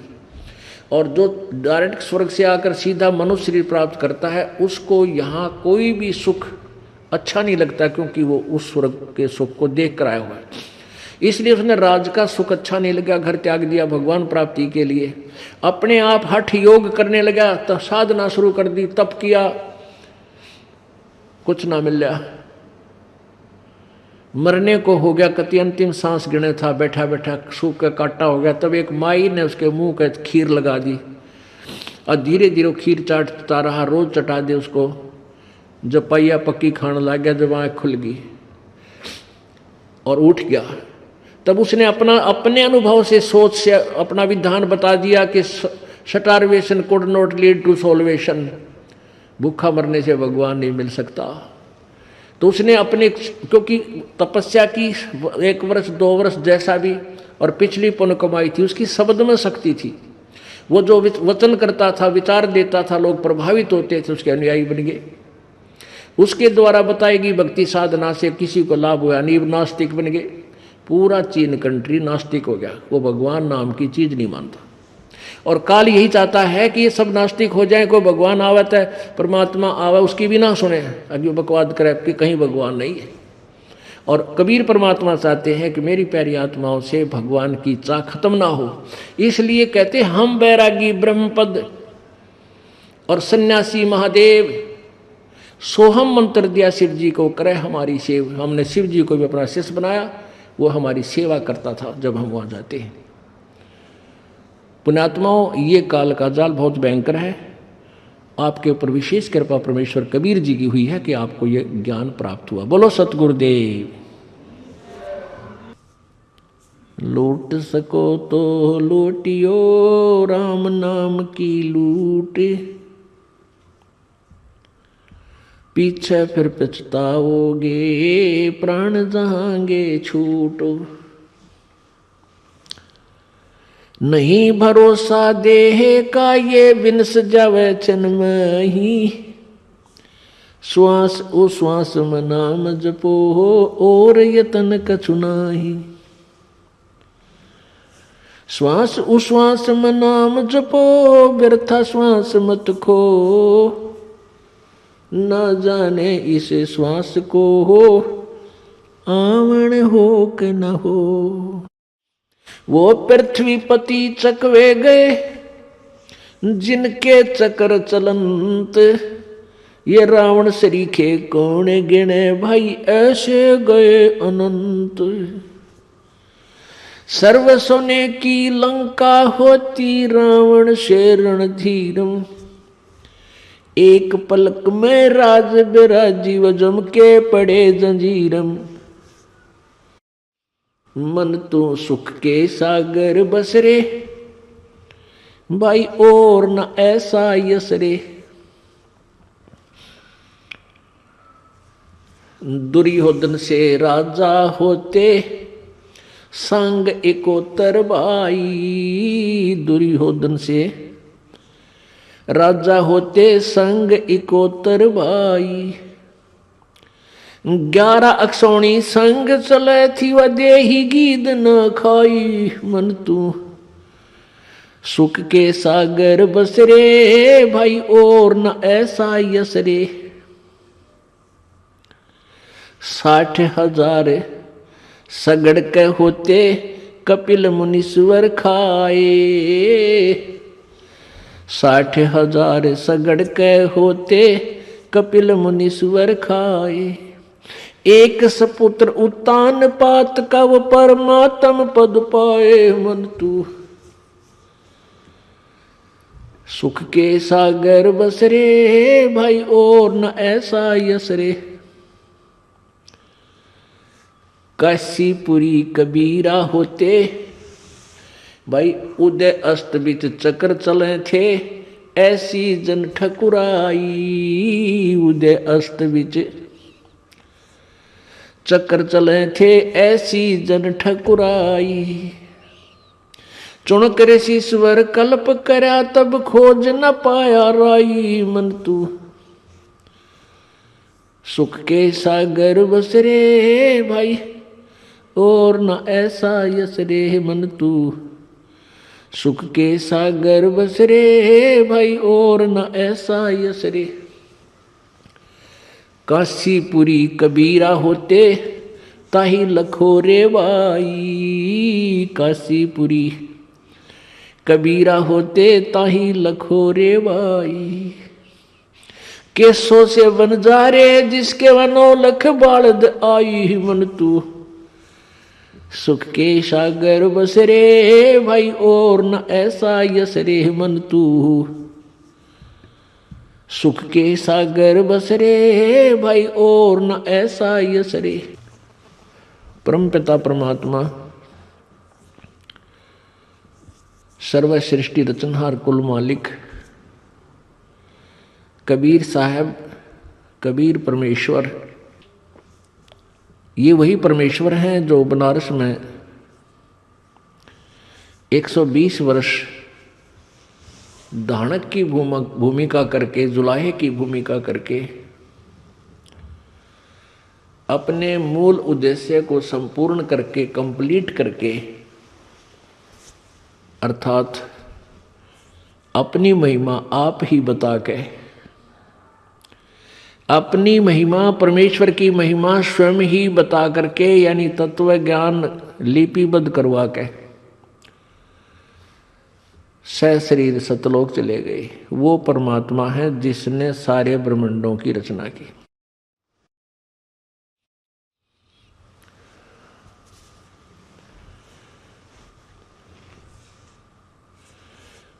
और जो डायरेक्ट स्वर्ग से आकर सीधा मनुष्य शरीर प्राप्त करता है, उसको यहाँ कोई भी सुख अच्छा नहीं लगता, क्योंकि वो उस स्वर्ग के सुख को देख कर आया हुआ है। इसलिए उसने राज का सुख अच्छा नहीं लगा, घर त्याग दिया भगवान प्राप्ति के लिए। अपने आप हठ योग करने लगा, तब साधना शुरू कर दी, तप किया, कुछ ना मिला। मरने को हो गया, कति अंतिम सांस गिने था, बैठा बैठा सूख का काटा हो गया। तब एक माई ने उसके मुंह पे खीर लगा दी और धीरे धीरे खीर चाटता रहा, रोज चटा दे उसको। जब पहिया पक्की खाने लग गया, जब आँख खुल गई और उठ गया, तब उसने अपने अनुभव से, सोच से अपना विधान बता दिया कि starvation could not lead to salvation, भूखा मरने से भगवान नहीं मिल सकता। तो उसने अपने, क्योंकि तपस्या की 1 वर्ष 2 वर्ष जैसा भी, और पिछली पुण्य कमाई थी, उसकी शब्द में शक्ति थी। वो जो वचन करता था, विचार देता था, लोग प्रभावित होते थे, उसके अनुयायी बन गए। उसके द्वारा बताएगी भक्ति साधना से किसी को लाभ हुआ नहीं, नास्तिक बन गए। पूरा चीन कंट्री नास्तिक हो गया, वो भगवान नाम की चीज नहीं मानता। और काल यही चाहता है कि ये सब नास्तिक हो जाए, कोई भगवान आवत है, परमात्मा आवे, उसकी भी ना सुने, अभी बकवाद करे कि कहीं भगवान नहीं है। और कबीर परमात्मा चाहते हैं कि मेरी प्यारी आत्माओं से भगवान की चाह खत्म ना हो। इसलिए कहते हम बैरागी ब्रह्मपद और सन्यासी महादेव सोहम मंत्र दिया शिव जी को, करे हमारी सेवा। हमने शिव जी को भी अपना शिष्य बनाया, वो हमारी सेवा करता था जब हम वहाँ जाते हैं। पुण्यात्माओं, ये काल का जाल बहुत भयंकर है। आपके ऊपर विशेष कृपा परमेश्वर कबीर जी की हुई है कि आपको ये ज्ञान प्राप्त हुआ। बोलो सतगुरुदेव। लूट सको तो लूटियो राम नाम की लूट, पीछे फिर पछताओगे प्राण जहांगे छूटो। नहीं भरोसा देह का ये विनस जावे क्षण में ही, श्वास उश्वास में नाम जपो हो और यतन कछु नाही। श्वास उश्वास में नाम जपो व्यर्था श्वास मत खो, न जाने इस श्वास को हो आवण हो कि न हो। वो पृथ्वीपति चकवे गए जिनके चक्र चलंत, ये रावण सरीखे कौन गिने भाई ऐसे गए अनंत। सर्व सोने की लंका होती रावण से रणधीरम, एक पलक में राज बिराजी व जम के पड़े जंजीरम। मन तो सुख के सागर बसरे भाई और न ऐसा यसरे। दुर्योधन से राजा होते संग एकोतर भाई, दुर्योधन से राजा होते संग एकोतर भाई। 11 अक्षौणी संग चले थी व देही गीद न खाई। मन तू सुख के सागर बसरे भाई और न ऐसा यसरे। 60,000 सगड़ के होते कपिल मुनीश्वर खाए। 60,000 सगड़ के होते कपिल मुनीश्वर खाए। एक सपुत्र उत्तान पात का वो परमात्म पद पाए। मन तू सुख के सागर बसरे भाई और न ऐसा यसरे। काशीपुरी कबीरा होते भाई उदय अस्त बीच चक्र चले थे। ऐसी जन ठकुराई, उदय अस्त विच चक्कर चले थे ऐसी जन ठकुराई। चुन कर शीश्वर कल्प करया तब खोज न पाया राई। मन तू सुख के सागर बस रे भाई और न ऐसा यस रे। मन तू सुख के सागर बस रे भाई और न ऐसा यस रे। काशीपुरी कबीरा होते ताही लखो रे भाई। काशीपुरी कबीरा होते ताही लखो रे भाई। केसों से वन जा रे जिसके वनो लख बालद आई। मन तू सुख के सागर बस रे भाई और न ऐसा यस रे। मन तू सुख के सागर बस रे भाई और न ऐसा यस रे। परम पिता परमात्मा सर्व सृष्टि रचनहार कुल मालिक कबीर साहब, कबीर परमेश्वर, ये वही परमेश्वर हैं जो बनारस में 120 वर्ष धानक की भूमिका करके, जुलाहे की भूमिका करके अपने मूल उद्देश्य को संपूर्ण करके, कंप्लीट करके, अर्थात अपनी महिमा आप ही बता के, अपनी महिमा परमेश्वर की महिमा स्वयं ही बता करके, यानी तत्व ज्ञान लिपिबद्ध करवा के सशरीर सतलोक चले गए। वो परमात्मा है जिसने सारे ब्रह्मांडों की रचना की।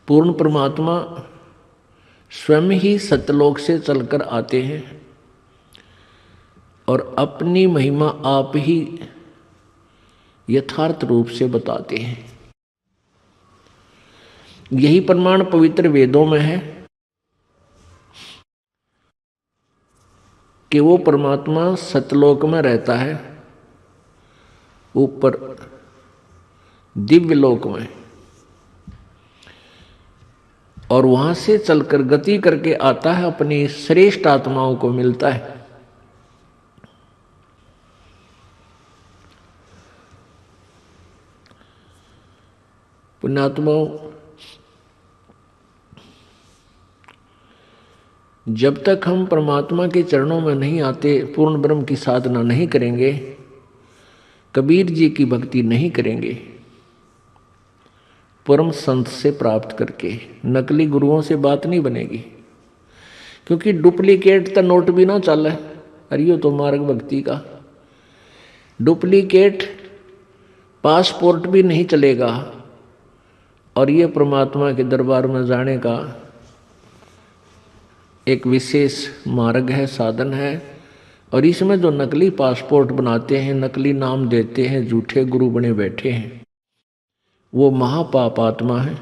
पूर्ण परमात्मा स्वयं ही सतलोक से चलकर आते हैं और अपनी महिमा आप ही यथार्थ रूप से बताते हैं। यही प्रमाण पवित्र वेदों में है कि वो परमात्मा सतलोक में रहता है, ऊपर दिव्य लोक में, और वहां से चलकर गति करके आता है, अपनी श्रेष्ठ आत्माओं को मिलता है। पुण्यात्माओं, जब तक हम परमात्मा के चरणों में नहीं आते, पूर्ण ब्रह्म की साधना नहीं करेंगे, कबीर जी की भक्ति नहीं करेंगे, परम संत से प्राप्त करके, नकली गुरुओं से बात नहीं बनेगी। क्योंकि डुप्लीकेट तो नोट भी ना चल है, अरियो तो मार्ग भक्ति का डुप्लीकेट पासपोर्ट भी नहीं चलेगा। और ये परमात्मा के दरबार में जाने का एक विशेष मार्ग है, साधन है। और इसमें जो नकली पासपोर्ट बनाते हैं, नकली नाम देते हैं, झूठे गुरु बने बैठे हैं, वो महापाप आत्मा है।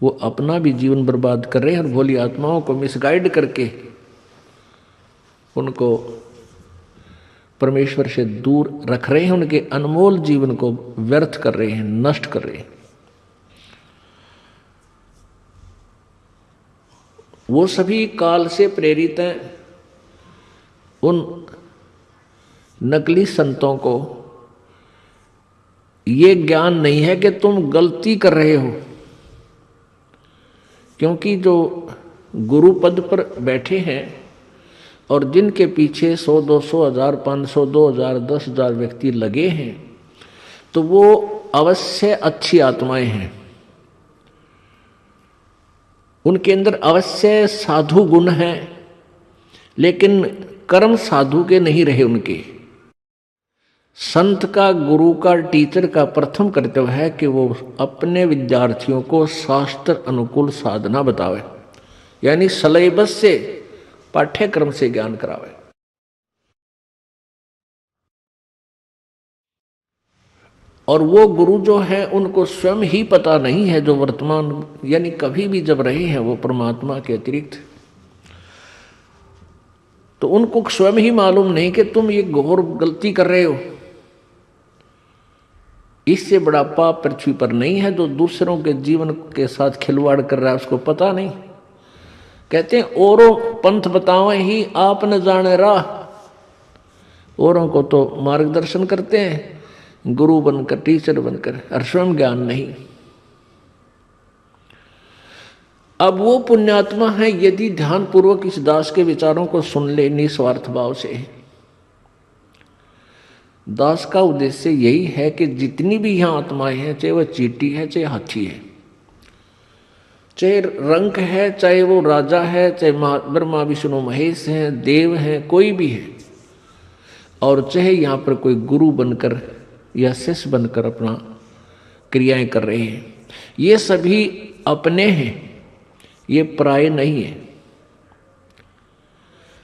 वो अपना भी जीवन बर्बाद कर रहे हैं और भोली आत्माओं को मिसगाइड करके उनको परमेश्वर से दूर रख रहे हैं, उनके अनमोल जीवन को व्यर्थ कर रहे हैं, नष्ट कर रहे हैं। वो सभी काल से प्रेरित हैं। उन नकली संतों को ये ज्ञान नहीं है कि तुम गलती कर रहे हो, क्योंकि जो गुरु पद पर बैठे हैं और जिनके पीछे 100, 200, 1000, 500, 2000, 10,000 व्यक्ति लगे हैं, तो वो अवश्य अच्छी आत्माएं हैं। उनके अंदर अवश्य साधु गुण हैं, लेकिन कर्म साधु के नहीं रहे उनके। संत का, गुरु का, टीचर का प्रथम कर्तव्य है कि वो अपने विद्यार्थियों को शास्त्र अनुकूल साधना बतावे, यानी सिलेबस से, पाठ्यक्रम से ज्ञान करावे। और वो गुरु जो है उनको स्वयं ही पता नहीं है, जो वर्तमान यानी कभी भी जब रहे हैं वो परमात्मा के अतिरिक्त, तो उनको स्वयं ही मालूम नहीं कि तुम ये घोर गलती कर रहे हो। इससे बड़ा पाप पृथ्वी पर नहीं है जो दूसरों के जीवन के साथ खिलवाड़ कर रहा है, उसको पता नहीं। कहते हैं औरों पंथ बतावे ही आप न जाने राह, औरों को तो मार्गदर्शन करते हैं गुरु बनकर, टीचर बनकर, और स्वयं ज्ञान नहीं। अब वो पुण्यात्मा है यदि ध्यान पूर्वक इस दास के विचारों को सुन ले निस्वार्थ भाव से। दास का उद्देश्य यही है कि जितनी भी यहाँ आत्माएं हैं, चाहे वह चींटी है चाहे हाथी है, चाहे रंक है, चाहे वो राजा है, चाहे ब्रह्मा विष्णु महेश हैं, देव हैं, कोई भी है, और चाहे यहाँ पर कोई गुरु बनकर या शिष्य बनकर अपना क्रियाएं कर रहे हैं, ये सभी अपने हैं, ये पराये नहीं है।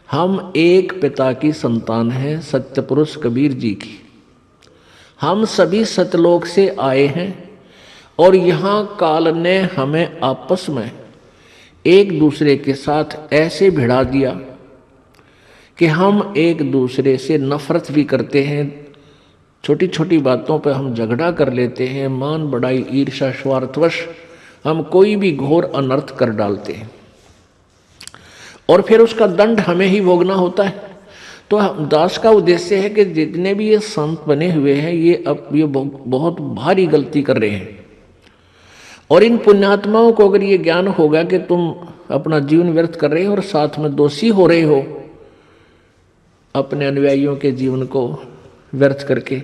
हम एक पिता की संतान हैं, सत्य पुरुष कबीर जी की। हम सभी सतलोक से आए हैं और यहाँ काल ने हमें आपस में एक दूसरे के साथ ऐसे भिड़ा दिया कि हम एक दूसरे से नफरत भी करते हैं। छोटी छोटी बातों पर हम झगड़ा कर लेते हैं, मान बढ़ाई ईर्ष्या स्वार्थवश हम कोई भी घोर अनर्थ कर डालते हैं और फिर उसका दंड हमें ही भोगना होता है। तो दास का उद्देश्य है कि जितने भी ये संत बने हुए हैं ये बहुत भारी गलती कर रहे हैं, और इन पुण्यात्माओं को अगर ये ज्ञान होगा कि तुम अपना जीवन व्यर्थ कर रहे हो और साथ में दोषी हो रहे हो अपने अनुयायियों के जीवन को व्यर्थ करके,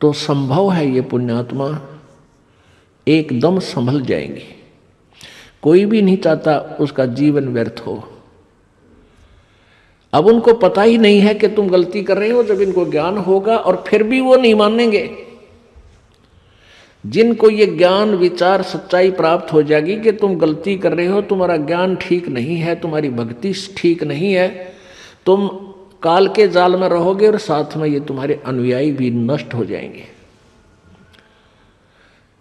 तो संभव है ये पुण्यात्मा एकदम संभल जाएंगे। कोई भी नहीं चाहता उसका जीवन व्यर्थ हो। अब उनको पता ही नहीं है कि तुम गलती कर रहे हो। जब इनको ज्ञान होगा और फिर भी वो नहीं मानेंगे, जिनको ये ज्ञान विचार सच्चाई प्राप्त हो जाएगी कि तुम गलती कर रहे हो, तुम्हारा ज्ञान ठीक नहीं है, तुम्हारी भक्ति ठीक नहीं है, तुम काल के जाल में रहोगे और साथ में ये तुम्हारे अनुयायी भी नष्ट हो जाएंगे।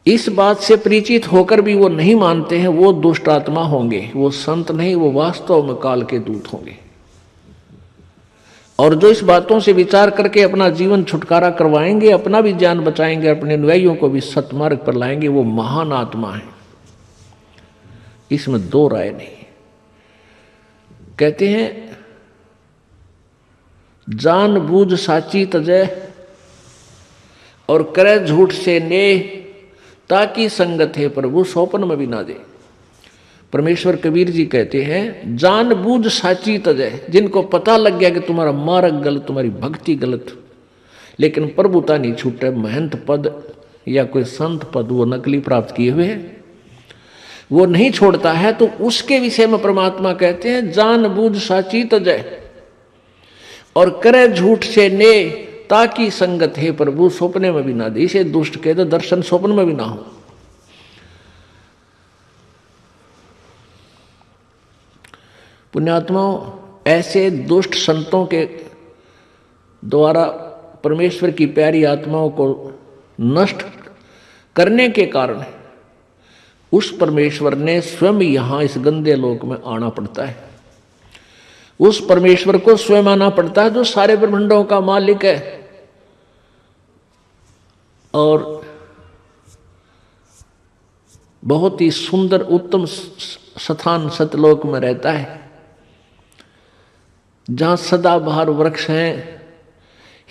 इस बात से परिचित होकर भी वो नहीं मानते हैं, वो दुष्ट आत्मा होंगे, वो संत नहीं, वो वास्तव में काल के दूत होंगे। और जो इस बातों से विचार करके अपना जीवन छुटकारा करवाएंगे, अपना भी जान बचाएंगे, अपने अनुयायियों को भी सतमार्ग पर लाएंगे, वो महान आत्मा है, इसमें दो राय नहीं। कहते हैं जान बूझ साची तजय और करे झूठ से ने, ताकि संगत है प्रभु सोपन में भी ना दे। परमेश्वर कबीर जी कहते हैं जान बूझ साची तजय, जिनको पता लग गया कि तुम्हारा मार्ग गलत, तुम्हारी भक्ति गलत, लेकिन प्रभुता नहीं छूटे, महंत पद या कोई संत पद वो नकली प्राप्त किए हुए हैं, वो नहीं छोड़ता है, तो उसके विषय में परमात्मा कहते हैं जान बूझ साची तजय और करे झूठ से ने, ताकि संगत है प्रभु सपने में भी ना दे। इसे दुष्ट कहते दर्शन स्वप्न में भी ना हो। पुण्यात्माओं, ऐसे दुष्ट संतों के द्वारा परमेश्वर की प्यारी आत्माओं को नष्ट करने के कारण उस परमेश्वर ने स्वयं यहाँ इस गंदे लोक में आना पड़ता है। उस परमेश्वर को स्वयं आना पड़ता है जो सारे ब्रह्मांडों का मालिक है और बहुत ही सुंदर उत्तम स्थान सतलोक में रहता है, जहां सदाबहार वृक्ष हैं,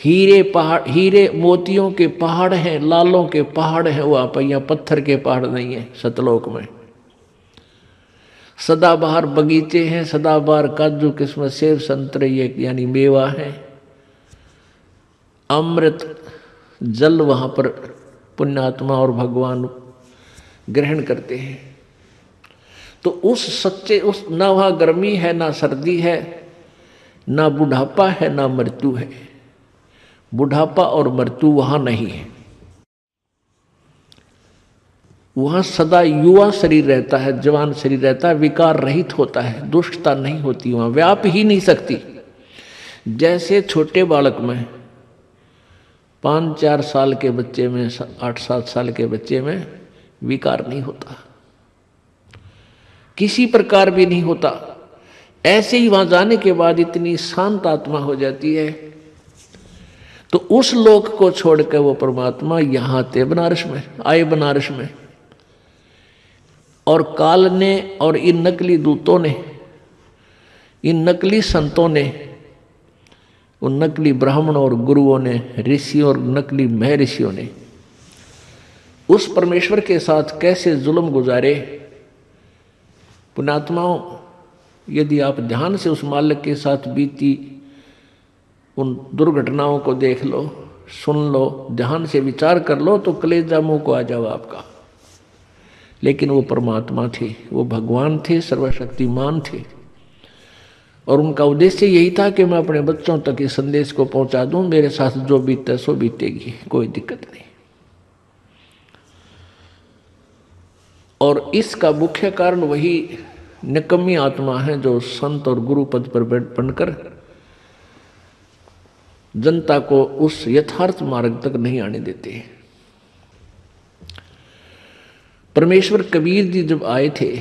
हीरे पहाड़, हीरे मोतियों के पहाड़ हैं, लालों के पहाड़ हैं, वहां पर यहाँ पत्थर के पहाड़ नहीं है सतलोक में। सदाबहार बगीचे हैं, सदाबहार काजू किस्म सेब संतरे ये यानी मेवा है, अमृत जल वहाँ पर पुण्यात्मा और भगवान ग्रहण करते हैं। तो उस सच्चे उस ना वहाँ गर्मी है, ना सर्दी है, ना बुढ़ापा है, ना मृत्यु है। बुढ़ापा और मृत्यु वहाँ नहीं है। वहाँ सदा युवा शरीर रहता है, जवान शरीर रहता है, विकार रहित होता है, दुष्टता नहीं होती, वहाँ व्याप ही नहीं सकती। जैसे छोटे बालक में 5-4 साल के बच्चे में, 8-7 साल के बच्चे में विकार नहीं होता, किसी प्रकार भी नहीं होता। ऐसे ही वहां जाने के बाद इतनी शांत आत्मा हो जाती है। तो उस लोक को छोड़कर वो परमात्मा यहां थे, बनारस में आए, बनारस में। और काल ने और इन नकली दूतों ने, इन नकली संतों ने, उन नकली ब्राह्मणों और गुरुओं ने, ऋषियों और नकली महर्षियों ने उस परमेश्वर के साथ कैसे जुल्म गुजारे। पुण्यात्माओं, यदि आप ध्यान से उस मालिक के साथ बीती उन दुर्घटनाओं को देख लो, सुन लो, ध्यान से विचार कर लो, तो कलेजा मुंह को आ जाओ आपका। लेकिन वो परमात्मा थे, वो भगवान थे, सर्वशक्तिमान थे। और उनका उद्देश्य यही था कि मैं अपने बच्चों तक इस संदेश को पहुंचा दूं, मेरे साथ जो बीते सो बीतेगी, कोई दिक्कत नहीं। और इसका मुख्य कारण वही निकम्मी आत्मा है जो संत और गुरु पद पर बनकर जनता को उस यथार्थ मार्ग तक नहीं आने देते। परमेश्वर कबीर जी जब आए थे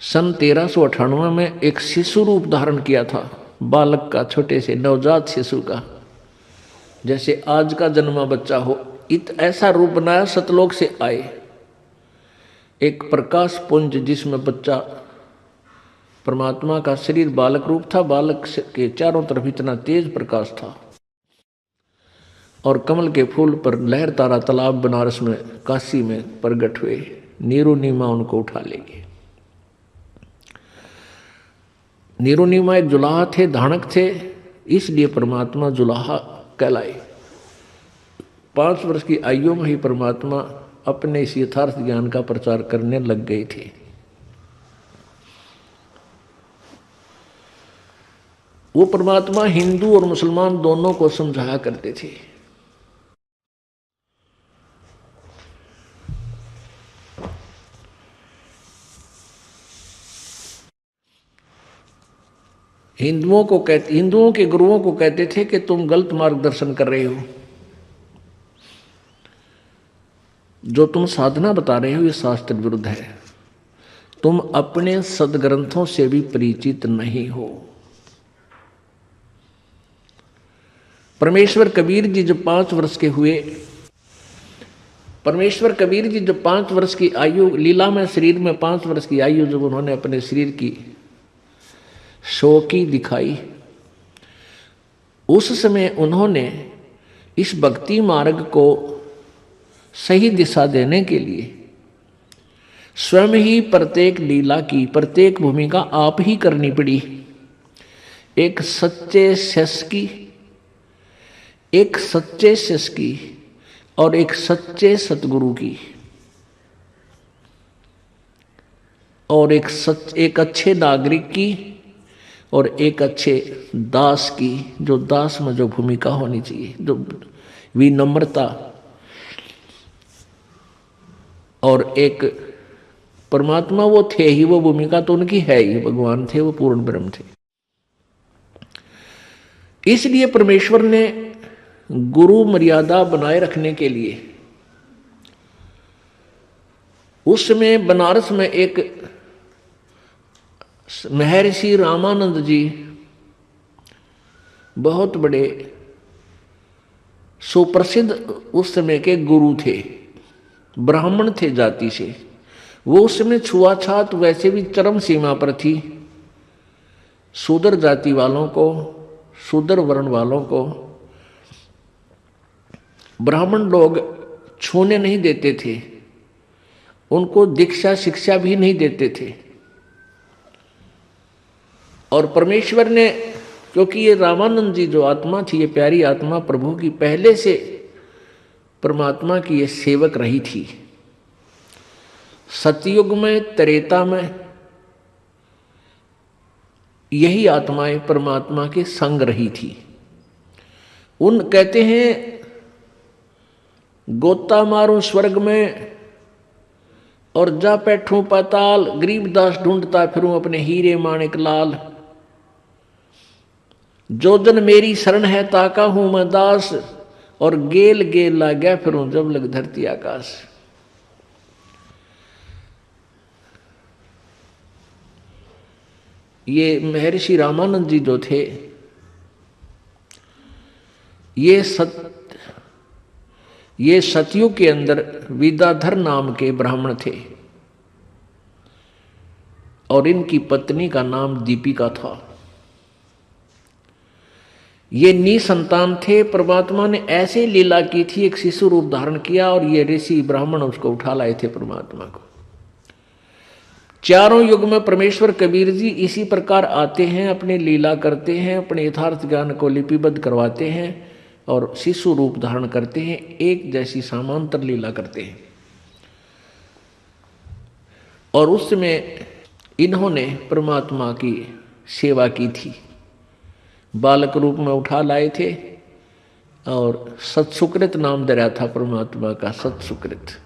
सन 1398 में, एक शिशु रूप धारण किया था, बालक का, छोटे से नवजात शिशु का, जैसे आज का जन्मा बच्चा हो, ऐसा रूप बनाया। सतलोक से आए, एक प्रकाश पुंज जिसमें बच्चा, परमात्मा का शरीर बालक रूप था, बालक के चारों तरफ इतना तेज प्रकाश था। और कमल के फूल पर लहर तारा तालाब बनारस में, काशी में प्रगट हुए। नीरू नीमा उनको उठा लेंगे। नीरू नीमा एक जुलाहा थे, धानक थे, इसलिए परमात्मा जुलाहा कहलाए। 5 वर्ष की आयु में ही परमात्मा अपने इस यथार्थ ज्ञान का प्रचार करने लग गए थे। वो परमात्मा हिंदू और मुसलमान दोनों को समझाया करते थे। हिंदुओं के गुरुओं को कहते थे कि तुम गलत मार्गदर्शन कर रहे हो, जो तुम साधना बता रहे हो ये शास्त्र विरुद्ध है, तुम अपने सदग्रंथों से भी परिचित नहीं हो। परमेश्वर कबीर जी जब 5 वर्ष के हुए, परमेश्वर कबीर जी जब 5 वर्ष की आयु, लीला में शरीर में 5 वर्ष की आयु जब उन्होंने अपने शरीर की शौकी दिखाई, उस समय उन्होंने इस भक्ति मार्ग को सही दिशा देने के लिए स्वयं ही प्रत्येक लीला की, प्रत्येक भूमिका आप ही करनी पड़ी। एक सच्चे शिष्य की, एक सच्चे शिष्य की और एक सच्चे सतगुरु की, और एक अच्छे नागरिक की और एक अच्छे दास की, जो दास में जो भूमिका होनी चाहिए, जो विनम्रता, और एक परमात्मा वो थे ही, वो भूमिका तो उनकी है ही, भगवान थे, वो पूर्ण ब्रह्म थे। इसलिए परमेश्वर ने गुरु मर्यादा बनाए रखने के लिए उस समय बनारस में एक महर्षि रामानंद जी बहुत बड़े सुप्रसिद्ध उस समय के गुरु थे, ब्राह्मण थे जाति से। वो उस समय छुआछात वैसे भी चरम सीमा पर थी। शूद्र जाति वालों को, शूद्र वर्ण वालों को ब्राह्मण लोग छूने नहीं देते थे, उनको दीक्षा शिक्षा भी नहीं देते थे। और परमेश्वर ने, क्योंकि ये रामानंद जी जो आत्मा थी, ये प्यारी आत्मा प्रभु की पहले से परमात्मा की ये सेवक रही थी। सतयुग में, त्रेता में यही आत्माएं परमात्मा के संग रही थी। उन कहते हैं गोता मारूं स्वर्ग में और जा बैठूं पाताल, गरीबदास ढूंढता फिरूं अपने हीरे माणिक लाल। जो जन मेरी शरण है ताका हूं मैं दास, और गेल गेल ला गया फिरूं जब लग धरती आकाश। ये महर्षि रामानंद जी जो थे, ये सतयुग के अंदर विद्याधर नाम के ब्राह्मण थे और इनकी पत्नी का नाम दीपिका था। ये निसंतान थे। परमात्मा ने ऐसे लीला की थी, एक शिशु रूप धारण किया और ये ऋषि ब्राह्मण उसको उठा लाए थे परमात्मा को। चारों युग में परमेश्वर कबीर जी इसी प्रकार आते हैं, अपनी लीला करते हैं, अपने यथार्थ ज्ञान को लिपिबद्ध करवाते हैं और शिशु रूप धारण करते हैं, एक जैसी समांतर लीला करते हैं। और उसमें इन्होंने परमात्मा की सेवा की थी, बालक रूप में उठा लाए थे और सत्सुकृत नाम दे रहा था परमात्मा का, सत्सुकृत।